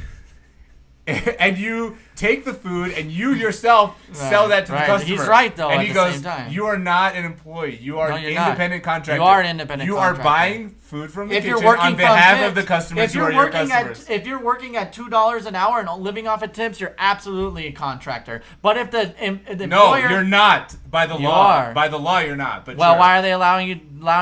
And you take the food and you yourself sell that to the right. customer. He's right, though, And at he the goes, same time. "You are not an employee. You are No, an you're not. independent contractor. You are an independent You contractor. are buying food from the If kitchen you're working on behalf from of the tips, customers if who you're are your working customers." if you're working at $2 an hour and living off of tips, you're absolutely a contractor. But if the No, employer, you're not. By the You law. are. By the law, you're not. But well, sure. why are they allowing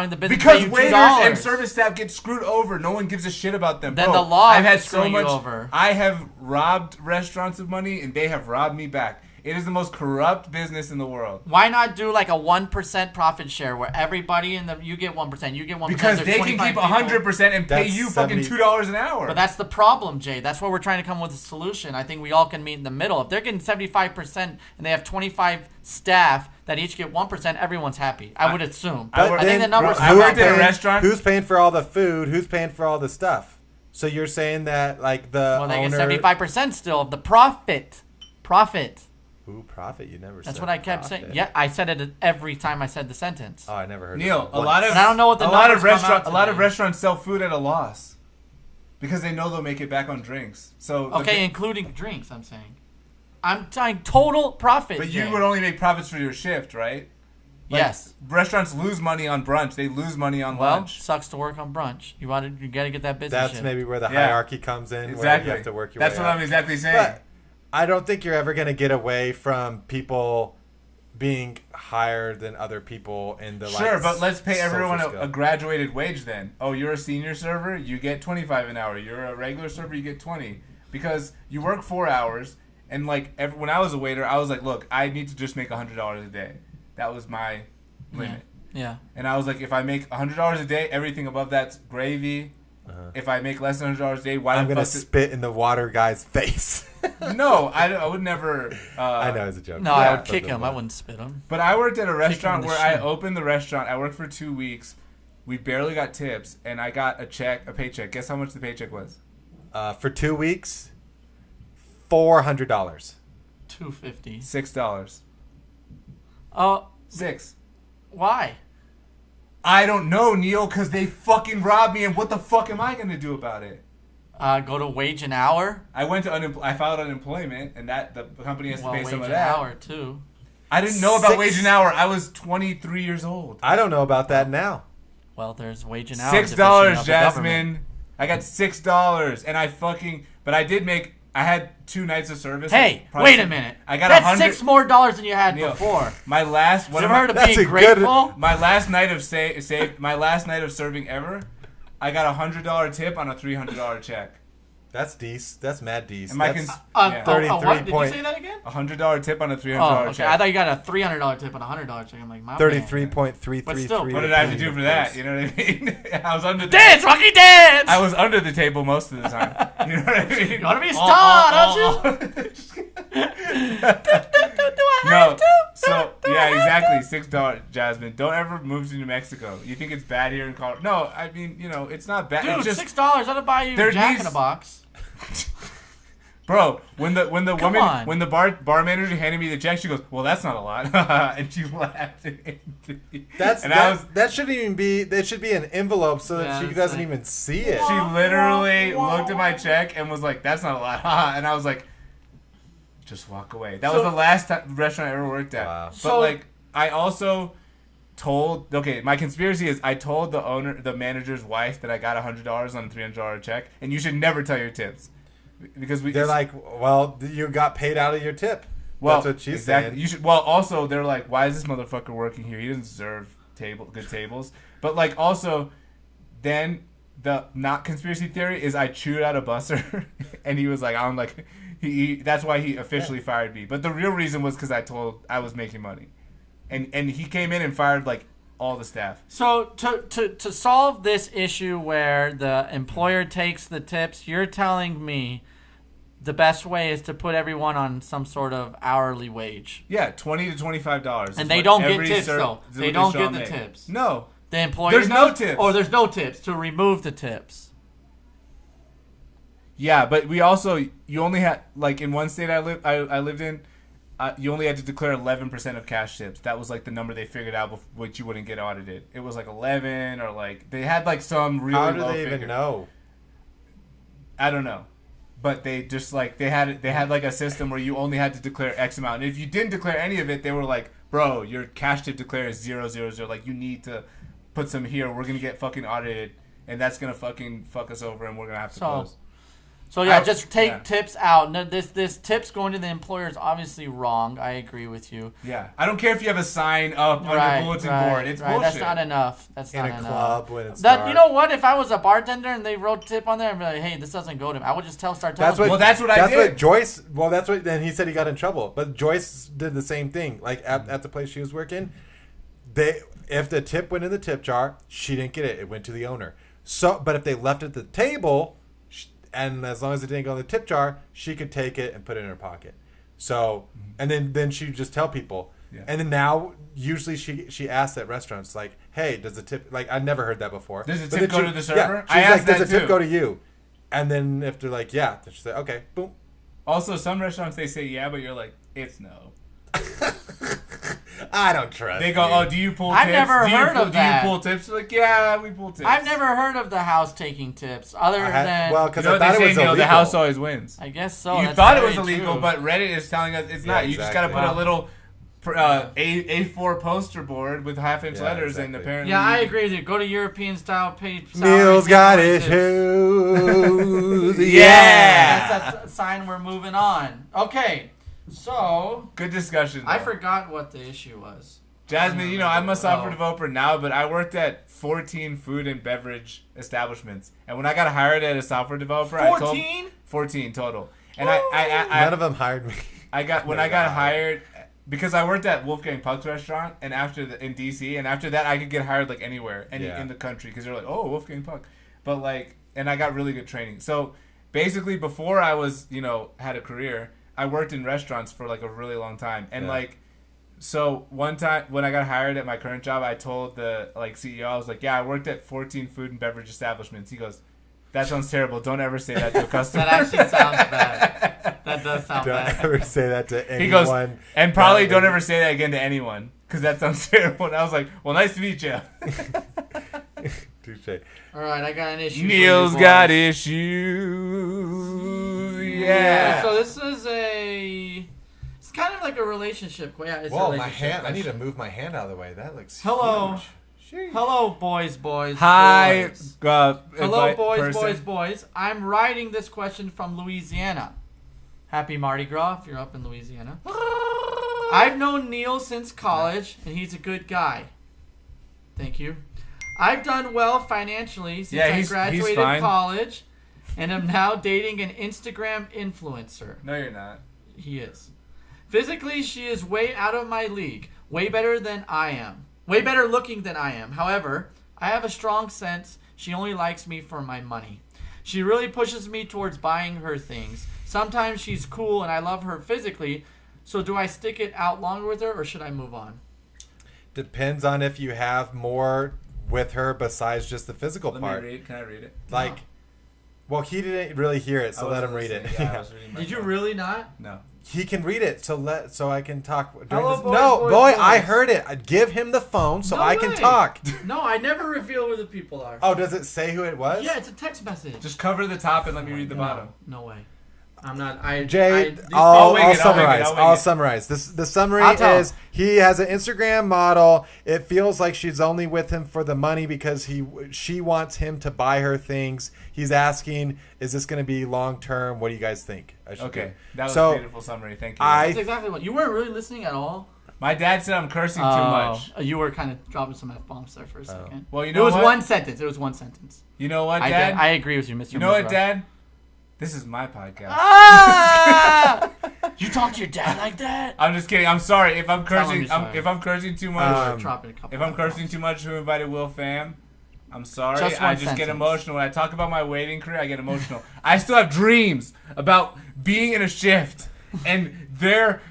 the business Because to pay you waiters $2? and service staff get screwed over. No one gives a shit about them. Then Bro, the law I've had is so screwing you much. over. I have robbed restaurants of money, and they have robbed me back. It is the most corrupt business in the world. Why not do like a 1% profit share where everybody you get 1%, you get 1%. Because there's they can 25 keep people. 100% and pay That's you fucking 70 $2 an hour. But that's the problem, Jay. That's where we're trying to come with a solution. I think we all can meet in the middle. If they're getting 75% and they have 25 staff that each get 1%, everyone's happy. I would assume. I I, work- think the numbers. I are worked at a right. restaurant. Who's paying for all the food? Who's paying for all the stuff? So you're saying that like the Well, they owner, get 75% still of the profit. Profit. Ooh, profit. You never. That's said what I kept profit. saying. Yeah, I said it every time I said the sentence. Oh, I never heard. Neil, it a lot of But I don't know what the a lot of numbers come restaurant out a lot to of be. restaurants sell food at a loss because they know they'll make it back on drinks. So the Okay, bi- including drinks, I'm saying. I'm saying total profit. but you Jay. would only make profits for your shift, right? Like, Yes. Restaurants lose money on brunch. They lose money on Well, lunch. sucks to work on brunch. You got to get that business. That's shit. maybe where the Yeah. hierarchy comes in. Exactly. Where you have to work your That's way what up. I'm exactly saying. But I don't think you're ever gonna get away from people being higher than other people in the Sure, like, but let's pay everyone social a skill. graduated wage then. Oh, you're a senior server, you get 25 an hour. You're a regular server, you get 20. Because you work 4 hours, and like when I was a waiter, I was like, look, I need to just make $100 a day. That was my limit. Yeah. And I was like, if I make $100 a day, everything above that's gravy. If I make less than $100 a day, why I'm the gonna fuck? spit in the water guy's face. No, I would never. I know it's a joke. No, I Yeah, would kick him. I wouldn't spit him. But I worked at a restaurant the where I shin. opened the restaurant. I worked for 2 weeks. We barely got tips, and I got a paycheck. Guess how much the paycheck was? For 2 weeks, $400. $250. $6. Oh, 6. why? I don't know, Neil, because they fucking robbed me, and what the fuck am I gonna do about it? Go to wage an hour. I went to I filed unemployment, and that the company has to Well, pay wage some of an that. hour too. I didn't know about Six- wage an hour. I was 23 years old. I don't know about that now. Well, there's wage an hour. $6, Jasmine. I got $6, and but I did make. I had 2 nights of service. Hey, Probably wait a some- minute. I got That's 100 $6 more than you had Neil, before. My last one You of ever heard of That's being a good- grateful? my last night of my last night of serving ever, I got a $100 tip on a $300 check. That's decent. That's mad decent. And my That's, yeah. 33 what? Did you point- say that again? $100 tip on a $300 Oh, okay. check. I thought you got a $300 tip on a $100 check. I'm like, my man. 33.333. But still, What did I have to do for that? You know what I mean? I was under the Dance, Rocky, dance! I was under the table most of the time. You know what I mean? You want to be a star, don't you? you? Do I have to? So yeah, exactly. $6, Jasmine. Don't ever move to New Mexico. You think it's bad here in Colorado? No, I mean, it's not bad. Dude, it's just, $6. That'll buy you there Jack needs- in a Box. Bro, when the Come woman on. when the bar manager handed me the check, she goes, "Well, that's not a lot," and she laughed. That shouldn't even be. That should be an envelope so that Yeah, she it's doesn't like- even see it. She literally looked at my check and was like, "That's not a lot," and I was like, "Just walk away." That was So- the last restaurant I ever worked at. Wow. But So- I also told. Okay, my conspiracy is I told the manager's wife that I got $100 on a $300 check, and you should never tell your tips because They're like, well, you got paid out of your tip. Well, That's what she's exactly. saying. You should. Well, also they're like, why is this motherfucker working here? He doesn't deserve good tables. But like, also, then the not conspiracy theory is I chewed out a busser, and he was like, I'm like, that's why he officially fired me. But the real reason was because I was making money, and he came in and fired like all the staff. So to solve this issue where the employer takes the tips, you're telling me the best way is to put everyone on some sort of hourly wage. Yeah, $20 to $25. And they don't get tips, though. They don't get the tips. No. The employer There's no does? tips. Or there's no tips to remove the tips. Yeah, but we also you only had like in one state I lived in, you only had to declare 11% of cash tips. That was like the number they figured out which you wouldn't get audited. It was like 11 or like they had like some really How do low they figure. even know? I don't know. But they just like they had like a system where you only had to declare X amount. And if you didn't declare any of it, they were like, "Bro, your cash tip declare is 000. Like you need to put some here. We're gonna get fucking audited, and that's gonna fucking fuck us over, and we're gonna have to close." So yeah, I- just take yeah. tips out. No, this tips going to the employer is obviously wrong. I agree with you. Yeah, I don't care if you have a sign up on your bulletin board. It's bullshit. That's not enough. That's In not a enough. club when it's That dark. you know what? If I was a bartender and they wrote tip on there, I'd be like, "Hey, this doesn't go to me." I would just start telling. That's what. people. Well, that's what I That's did. what Joyce. Well, that's what. Then he said he got in trouble. But Joyce did the same thing. Like at the place she was working, if the tip went in the tip jar, she didn't get it. It went to the owner. So, but if they left it at the table, and as long as it didn't go in the tip jar, she could take it and put it in her pocket. So, and then she would just tell people. Yeah. And then now, usually she asks at restaurants like, "Hey, does the tip?" Like I never heard that before. Does the But tip then go to the server? Yeah, I she's asked like, "Does that the tip too. go to you?" And then if they're like, "Yeah," then she say, "Okay, boom." Also, some restaurants they say yeah, but you're like, it's no. I don't trust. They go, you. "Oh, do you pull I've tips? never do you heard pull, of that. Do you pull tips?" You're like, "Yeah, we pull tips." I've never heard of the house taking tips, other than well, You because know I what thought they it say, was Neil? illegal. The house always wins. I guess so. You That's thought it was very illegal, true. but Reddit is telling us it's Yeah, not. You just got to exactly. put a little A4 poster board with half-inch Yeah, letters, and exactly. apparently. Yeah, I agree with you. Go to European style page. Neil's got salaries, issues. Yeah. That's a sign we're moving on. Okay, so Good discussion. I though. forgot what the issue was. Jasmine, you know, I'm a software Oh. developer now, but I worked at 14 food and beverage establishments. And when I got hired as a software developer, I told 14? 14 total. And None I of them hired me. when I got hired because I worked at Wolfgang Puck's restaurant and in DC, and after that I could get hired like anywhere in the country because they're like, "Oh, Wolfgang Puck." But like, and I got really good training. So basically, before I was, had a career, I worked in restaurants for like a really long time. And like, so one time when I got hired at my current job, I told the CEO, I was like, "Yeah, I worked at 14 food and beverage establishments." He goes, "That sounds terrible. Don't ever say that to a customer." That actually sounds bad. That does sound Don't bad. ever say that to anyone. He goes, and probably that don't would- ever say that again to anyone, because that sounds terrible. And I was like, "Well, nice to meet you." Touche. All right, I got an issue. Neil's for you got boys. issues. Yeah. So this is it's kind of like a relationship. Yeah, it's a Whoa, my relationship hand! I need to question. move my hand out of the way. That looks Hello. huge. Sheesh. Hello, boys. Hi, boys. Hello, Hello, boys. I'm writing this question from Louisiana. Happy Mardi Gras if you're up in Louisiana. I've known Neil since college, and he's a good guy. Thank you. I've done well financially since I he's graduated fine. college, and am now dating an Instagram influencer. No, you're not. He is. Physically, she is way out of my league. Way better than I am. Way better looking than I am. However, I have a strong sense she only likes me for my money. She really pushes me towards buying her things. Sometimes she's cool and I love her physically, So do I stick it out longer with her, or should I move on? Depends on if you have more with her besides just the physical part. Can I read it? Like, well, he didn't really hear it, so I let wasn't him read it. listening. Yeah, I was reading my Did you phone. really not? No. He can read it, so I can talk during Hello, this. boys, No, boys, boy, boys. I heard it. I'd give him the phone so No I can way. talk. No, I never reveal who the people are. Oh, does it say who it was? Yeah, it's a text message. Just cover the top and let me read the bottom. No way. I'm not. I Jay, these I'll wing it, I'll summarize. wing it. I'll summarize. The summary I'll tell. is he has an Instagram model. It feels like she's only with him for the money because she wants him to buy her things. He's asking, is this going to be long term? What do you guys think? I should Okay, do? that was So, a beautiful summary. Thank you. That's exactly what you weren't really listening at all. My dad said I'm cursing too much. You were kind of dropping some F-bombs there for a second. Well, you It know was what? one sentence. It was one sentence. You know what, I Dad? agree with you, Mr. You know what, Mizra. Dad? This is my podcast. Ah! You talk to your dad like that? I'm just kidding. I'm sorry if I'm Tell him cursing. you're sorry. If I'm cursing too much. Dropping a couple If I'm cursing F-bombs. too much, who invited Will Fam? I'm sorry. Just I one just get sentence. emotional when I talk about my waiting career. I get emotional. I still have dreams about being in a shift, and they're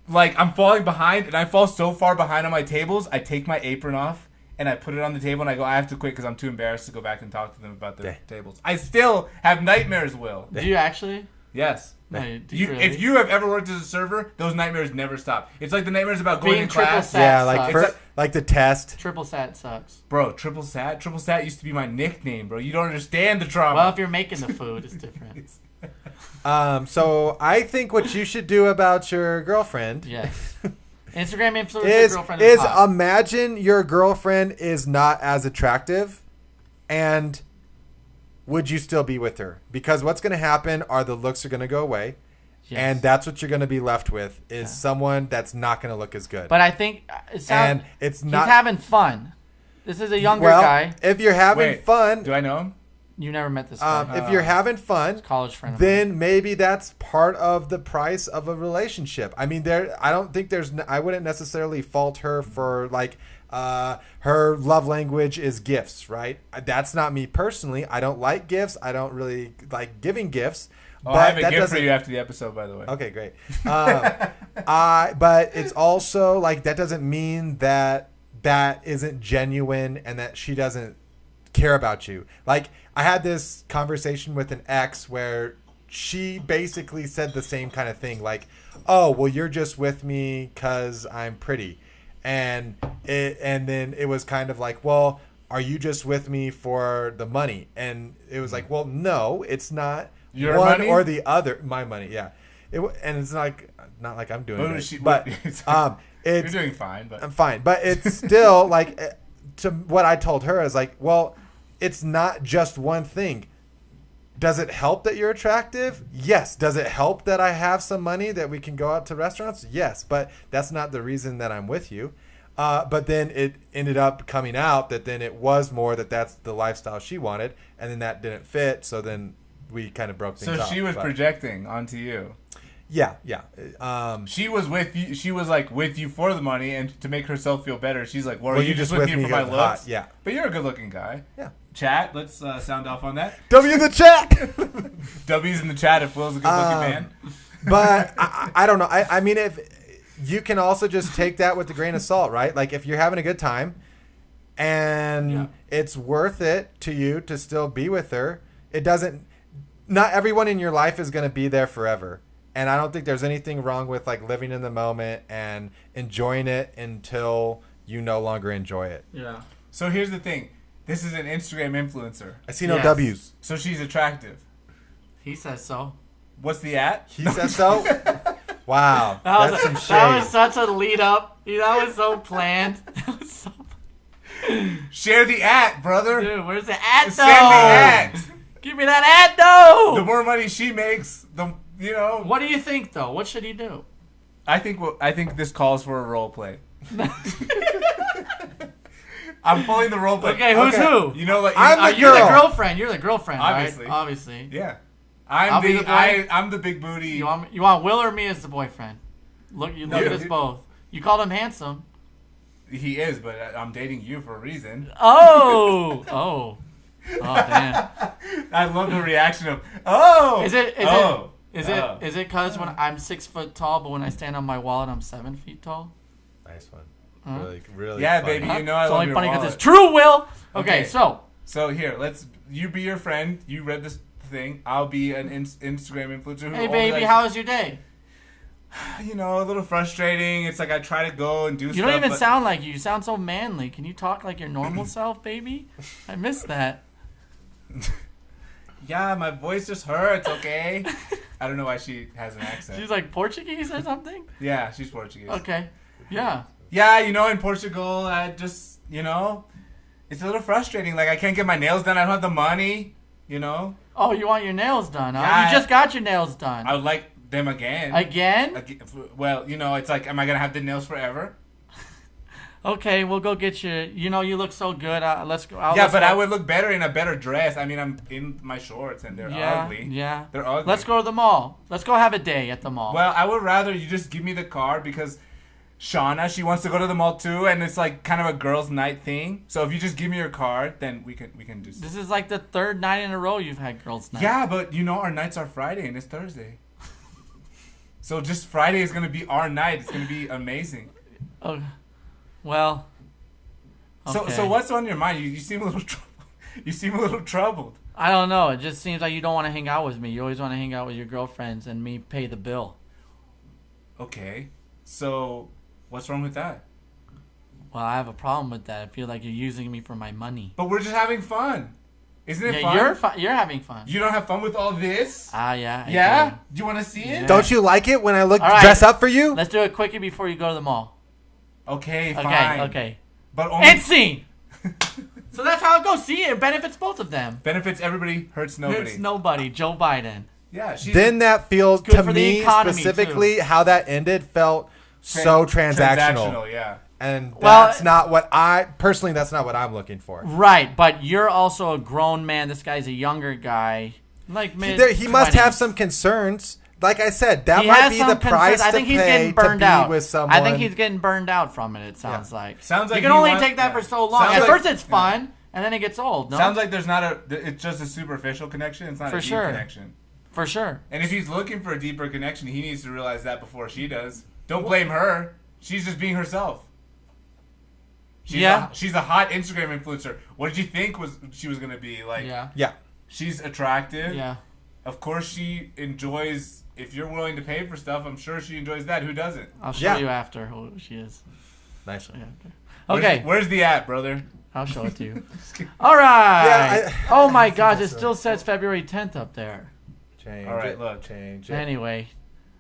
like I'm falling behind, and I fall so far behind on my tables. I take my apron off and I put it on the table, and I go, I have to quit because I'm too embarrassed to go back and talk to them about their tables. I still have nightmares, Will. Do you actually? Yes. No, do you really? If you have ever worked as a server, those nightmares never stop. It's like the nightmares about going Being to triple class. sat Yeah, sucks. like like the test. Triple sat sucks. Bro, triple sat? Triple sat used to be my nickname, bro. You don't understand the trauma. Well, if you're making the food, it's different. So I think what you should do about your girlfriend Yes. Instagram influencer is girlfriend is hot. imagine your girlfriend is not as attractive, and would you still be with her? Because what's going to happen are the looks are going to go away, Yes. and that's what you're going to be left with is someone that's not going to look as good. But I think it sounds. and it's He's not having fun. This is a younger well. guy. If you're having Wait, fun, do I know him? You never met this guy. if you're having fun, College friend of mine. then maybe that's part of the price of a relationship. I mean, I don't think I wouldn't necessarily fault her for like her love language is gifts, right? That's not me personally. I don't like gifts. I don't really like giving gifts. Oh, but I have a that gift for doesn't- you after the episode, by the way. Okay, great. But it's also like that doesn't mean that isn't genuine and that she doesn't care about you. Like I had this conversation with an ex where she basically said the same kind of thing, like, "Oh, well, you're just with me because I'm pretty," and then it was kind of like, "Well, are you just with me for the money?" And it was like, "Well, no, it's not Your one money? or the other. My money, yeah." And it's not like I'm doing What it, was she- but You're it's doing fine, but I'm fine, but it's still like to what I told her is like, well, it's not just one thing. Does it help that you're attractive? Yes. Does it help that I have some money that we can go out to restaurants? Yes, but that's not the reason that I'm with you. But then it ended up coming out that then it was more that's the lifestyle she wanted, and then that didn't fit. So then we kind of broke things so off. she was but- projecting onto you. Yeah. She was with you. She was like with you for the money and to make herself feel better. She's like, "Well, Well, are you just with me for my because looks?" hot, yeah. But you're a good-looking guy. Yeah. Chat. Let's sound off on that. W the chat. W's in the chat if Will's a good-looking man. But I don't know. I mean, if you can also just take that with a grain of salt, right? Like if you're having a good time and it's worth it to you to still be with her, not everyone in your life is going to be there forever. And I don't think there's anything wrong with like living in the moment and enjoying it until you no longer enjoy it. Yeah. So here's the thing. This is an Instagram influencer. I see no Yes. W's. So she's attractive. He says so. What's the at? He says so? Wow. That That's was, some that was shade. such a lead up. That was so planned. That was so, Share the at, brother. dude, where's the ad though? Send the at. Give me that ad though. The more money she makes, the. What do you think though? What should he do? I think this calls for a role play. I'm pulling the role play. Okay, who's who? You know, like I'm the You're the girl. girlfriend. You're the girlfriend, Obviously. right? Obviously. yeah. I'll I'm be the the boy? I'm the big booty. You want Will or me as the boyfriend? Look at us dude. both. You called him handsome. He is, but I'm dating you for a reason. Oh, damn. I love the reaction of oh. Is it? Oh. Is it because when I'm 6 foot tall, but when I stand on my wallet, I'm 7 feet tall? Nice one. Huh? Really. Yeah, funny. baby, you know I It's love only your funny because wallet. it's true, Will. Okay, so So here, you be your friend. You read this thing. I'll be an Instagram influencer. Who hey, only baby, likes- how was your day? You know, a little frustrating. It's like I try to go and do stuff. You don't even but- sound like you. You sound so manly. Can you talk like your normal self, baby? I miss that. Yeah, my voice just hurts, okay? I don't know why she has an accent. She's like Portuguese or something? Yeah, she's Portuguese. Okay. Yeah. Yeah, you know, in Portugal, I just, you know, it's a little frustrating. Like, I can't get my nails done. I don't have the money, you know? Oh, you want your nails done, huh? Yeah. You just got your nails done. I would like them again. Again? Well, you know, it's like, am I going to have the nails forever? Okay, we'll go get you. You know, you look so good. Let's go. Yeah, let's but go. I would look better in a better dress. I mean, I'm in my shorts and they're ugly. Yeah. They're ugly. Let's go to the mall. Let's go have a day at the mall. Well, I would rather you just give me the card because Shauna, she wants to go to the mall too, and it's like kind of a girls' night thing. So if you just give me your card, then we can do. This is like the third night in a row you've had girls' night. Yeah, but you know our nights are Friday and it's Thursday. So just Friday is gonna be our night. It's gonna be amazing. Oh, well. Okay. So what's on your mind? You seem a little you seem a little troubled. I don't know. It just seems like you don't want to hang out with me. You always want to hang out with your girlfriends and me pay the bill. Okay. So what's wrong with that? Well, I have a problem with that. I feel like you're using me for my money. But we're just having fun. Isn't it Yeah, fun? you're having fun. You don't have fun with all this? Yeah. I Yeah? do. Do you want to see it? Yeah. Don't you like it when I look All right. dress up for you? Let's do it quickie before you go to the mall. Okay, Okay. fine. Okay. But only And scene. So that's how it goes. See, it benefits both of them. benefits everybody, hurts nobody. It's nobody. Joe Biden. Yeah, she's Then that feels good to for the me economy, specifically how that ended felt so transactional. Yeah. And Well, that's not what that's not what I'm looking for. Right, but you're also a grown man. This guy's a younger guy. Like mid. He must have some concerns. Like I said, that He might has be some the price concerns. I think to he's pay getting burned to be out. with someone. I think he's getting burned out from it. It sounds like. Sounds like you can he only wants- take that yeah. for so long. Sounds At like- first, it's fun, and then it gets old. No, Sounds like there's not it's just a superficial connection. It's not For a deep sure. connection. for sure. And if he's looking for a deeper connection, he needs to realize that before she does. Don't blame her. She's just being herself. She's a hot Instagram influencer. What did you think she was gonna be like? Yeah. Yeah. She's attractive. Yeah. Of course, she enjoys. If you're willing to pay for stuff, I'm sure she enjoys that. Who doesn't? I'll show Yeah. you after who she is. Nice. Yeah. Okay. Where's the app, brother? I'll show it to you. All right. Yeah, oh my gosh, it still says February 10th up there. Change All right, it. look. Change it. Anyway.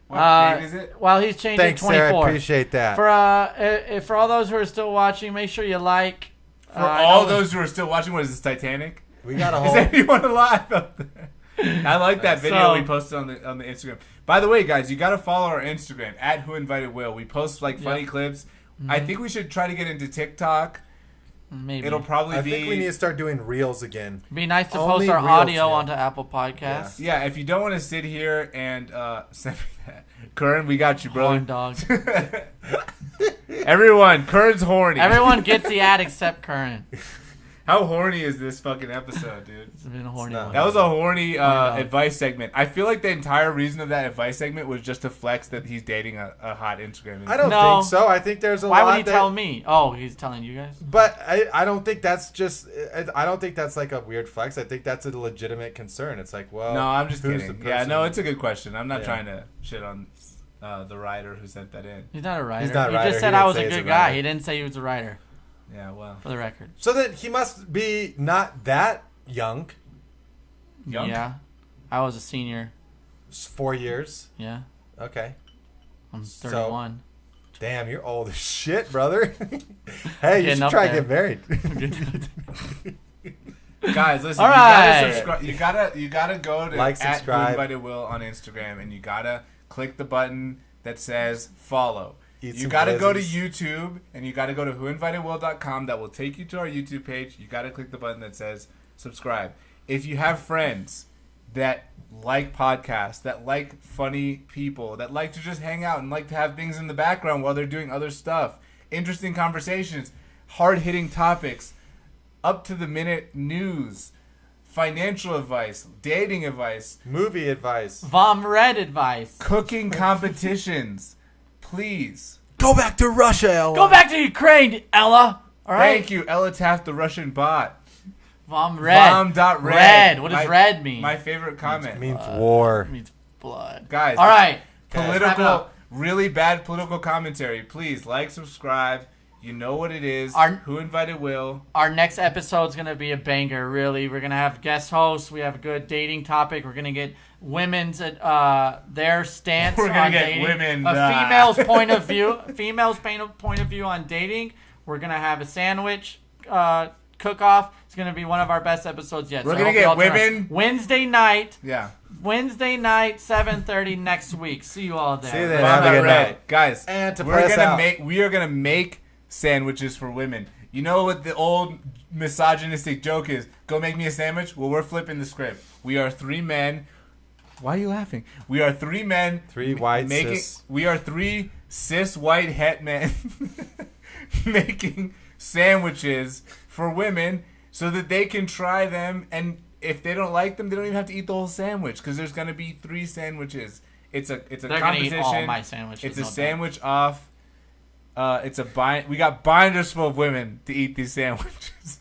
What date is it? Well, he's changed Thanks, it 24th. Sarah. Appreciate that. For all those who are still watching, make sure you like. For all those who are still watching, what is this, Titanic? we got a Is whole. anyone alive up there? I like that video So- we posted on the Instagram. By the way, guys, you got to follow our Instagram at Who Invited Will. We post like funny Yep. clips. Mm-hmm. I think we should try to get into TikTok. Maybe. It'll probably I be. think we need to start doing reels again. be nice to only post our real audio shit. onto Apple Podcasts. Yeah, if you don't want to sit here and send me that, Curran, we got you, Horn brother. dog. Everyone, Curran's horny. Everyone gets the ad except Curran. How horny is this fucking episode, dude? It's been a horny not. one. That was a horny dog. advice segment. I feel like the entire reason of that advice segment was just to flex that he's dating a hot Instagram. I don't No. think so. I think there's a Why lot would he that, tell me? Oh, he's telling you guys? But I don't think that's just. I don't think that's like a weird flex. I think that's a legitimate concern. It's like, well, No, I'm just who's kidding. the Yeah, person? no, it's a good question. I'm not Yeah. trying to shit on the writer who sent that in. He's not a writer. not a He writer. just He said didn't I was say a he's good a guy. writer. He didn't say he was a writer, Yeah, well. for the record. So then he must be not that young. Young? Yeah. I was a senior. 4 years. Yeah. Okay. I'm So- 31. Damn, you're old as shit, brother. Hey, you Getting should up try there. to get married. Guys, listen. All You right. gotta subscribe. You gotta go to Like, at subscribe. Who Invited Will on Instagram, and you gotta click the button that says follow. Eat You some gotta go to glizzies. YouTube, and you gotta go to whoinvitedwill.com. That will take you to our YouTube page. You gotta click the button that says subscribe. If you have friends that like podcasts, that like funny people, that like to just hang out and like to have things in the background while they're doing other stuff, interesting conversations, hard-hitting topics, up-to-the-minute news, financial advice, dating advice, Movie advice. Vom Red advice. cooking competitions. Please. Go back to Russia, Ella. Go back to Ukraine, Ella. All right. Thank you, Ella Taft, the Russian bot. Vom Red. Vom.red. Red. What does red mean? My favorite comment. It means war. It means blood. Guys. All right. Wrap it Political, up. really bad political commentary. Please like, subscribe. You know what it is. Who Invited Will. Our next episode's going to be a banger, really. We're going to have guest hosts. We have a good dating topic. We're going to get women's their stance We're gonna on get dating. women, A female's point of view. Female's point of view on dating. We're going to have a sandwich cook-off. It's going to be one of our best episodes yet. We're So gonna I hope get y'all turn women- around. Wednesday night, Yeah. 7:30 next week. See you all there. See you then. Vom Have a good Red. night. Guys, And to we're press gonna out. we are gonna make sandwiches for women. You know what the old misogynistic joke is? Go make me a sandwich? Well, we're flipping the script. We are 3 men. Why are you laughing? We are 3 men. 3 white cis. We are 3 cis white het men making sandwiches for women so that they can try them, and if they don't like them, they don't even have to eat the whole sandwich because there's gonna be 3 sandwiches. It's a They're gonna eat competition. all my sandwiches. It's a no doubt. sandwich off. It's a bind. We got binders full of women to eat these sandwiches.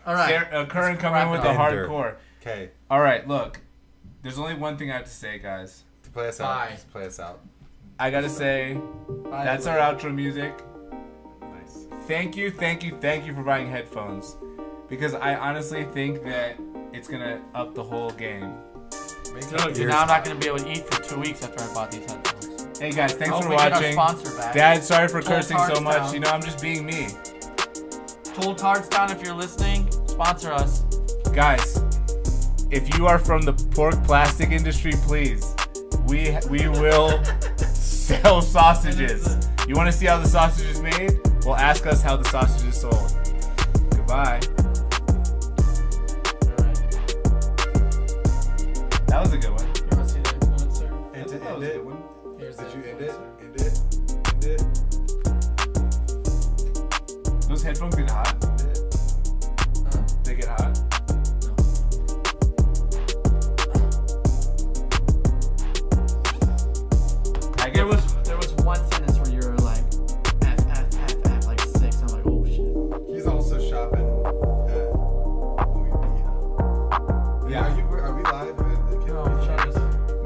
All right. Curran Let's coming in with the wrap it up. hardcore. Okay. All right, look. There's only one thing I have to say, guys. To play us Bye. out. Just play us out. I gotta say, Bye, that's our outro music. Nice. Thank you for buying headphones, because I honestly think that it's gonna up the whole game. Dude, now I'm not going to be able to eat for 2 weeks after I bought these headphones. Hey guys, thanks Hope for we get our watching. sponsor back. Dad, sorry for Pull cursing so cards much. down. You know, I'm just being me. Pull cards down if you're listening. Sponsor us. Guys, if you are from the pork plastic industry, please, we will sell sausages. You want to see how the sausage is made? Well, ask us how the sausage is sold. Goodbye. That was a good one. You want to see the influencer? And to That end was a it. good one. Here's Did the you end influencer. it? End it? Those headphones get hot. They get hot.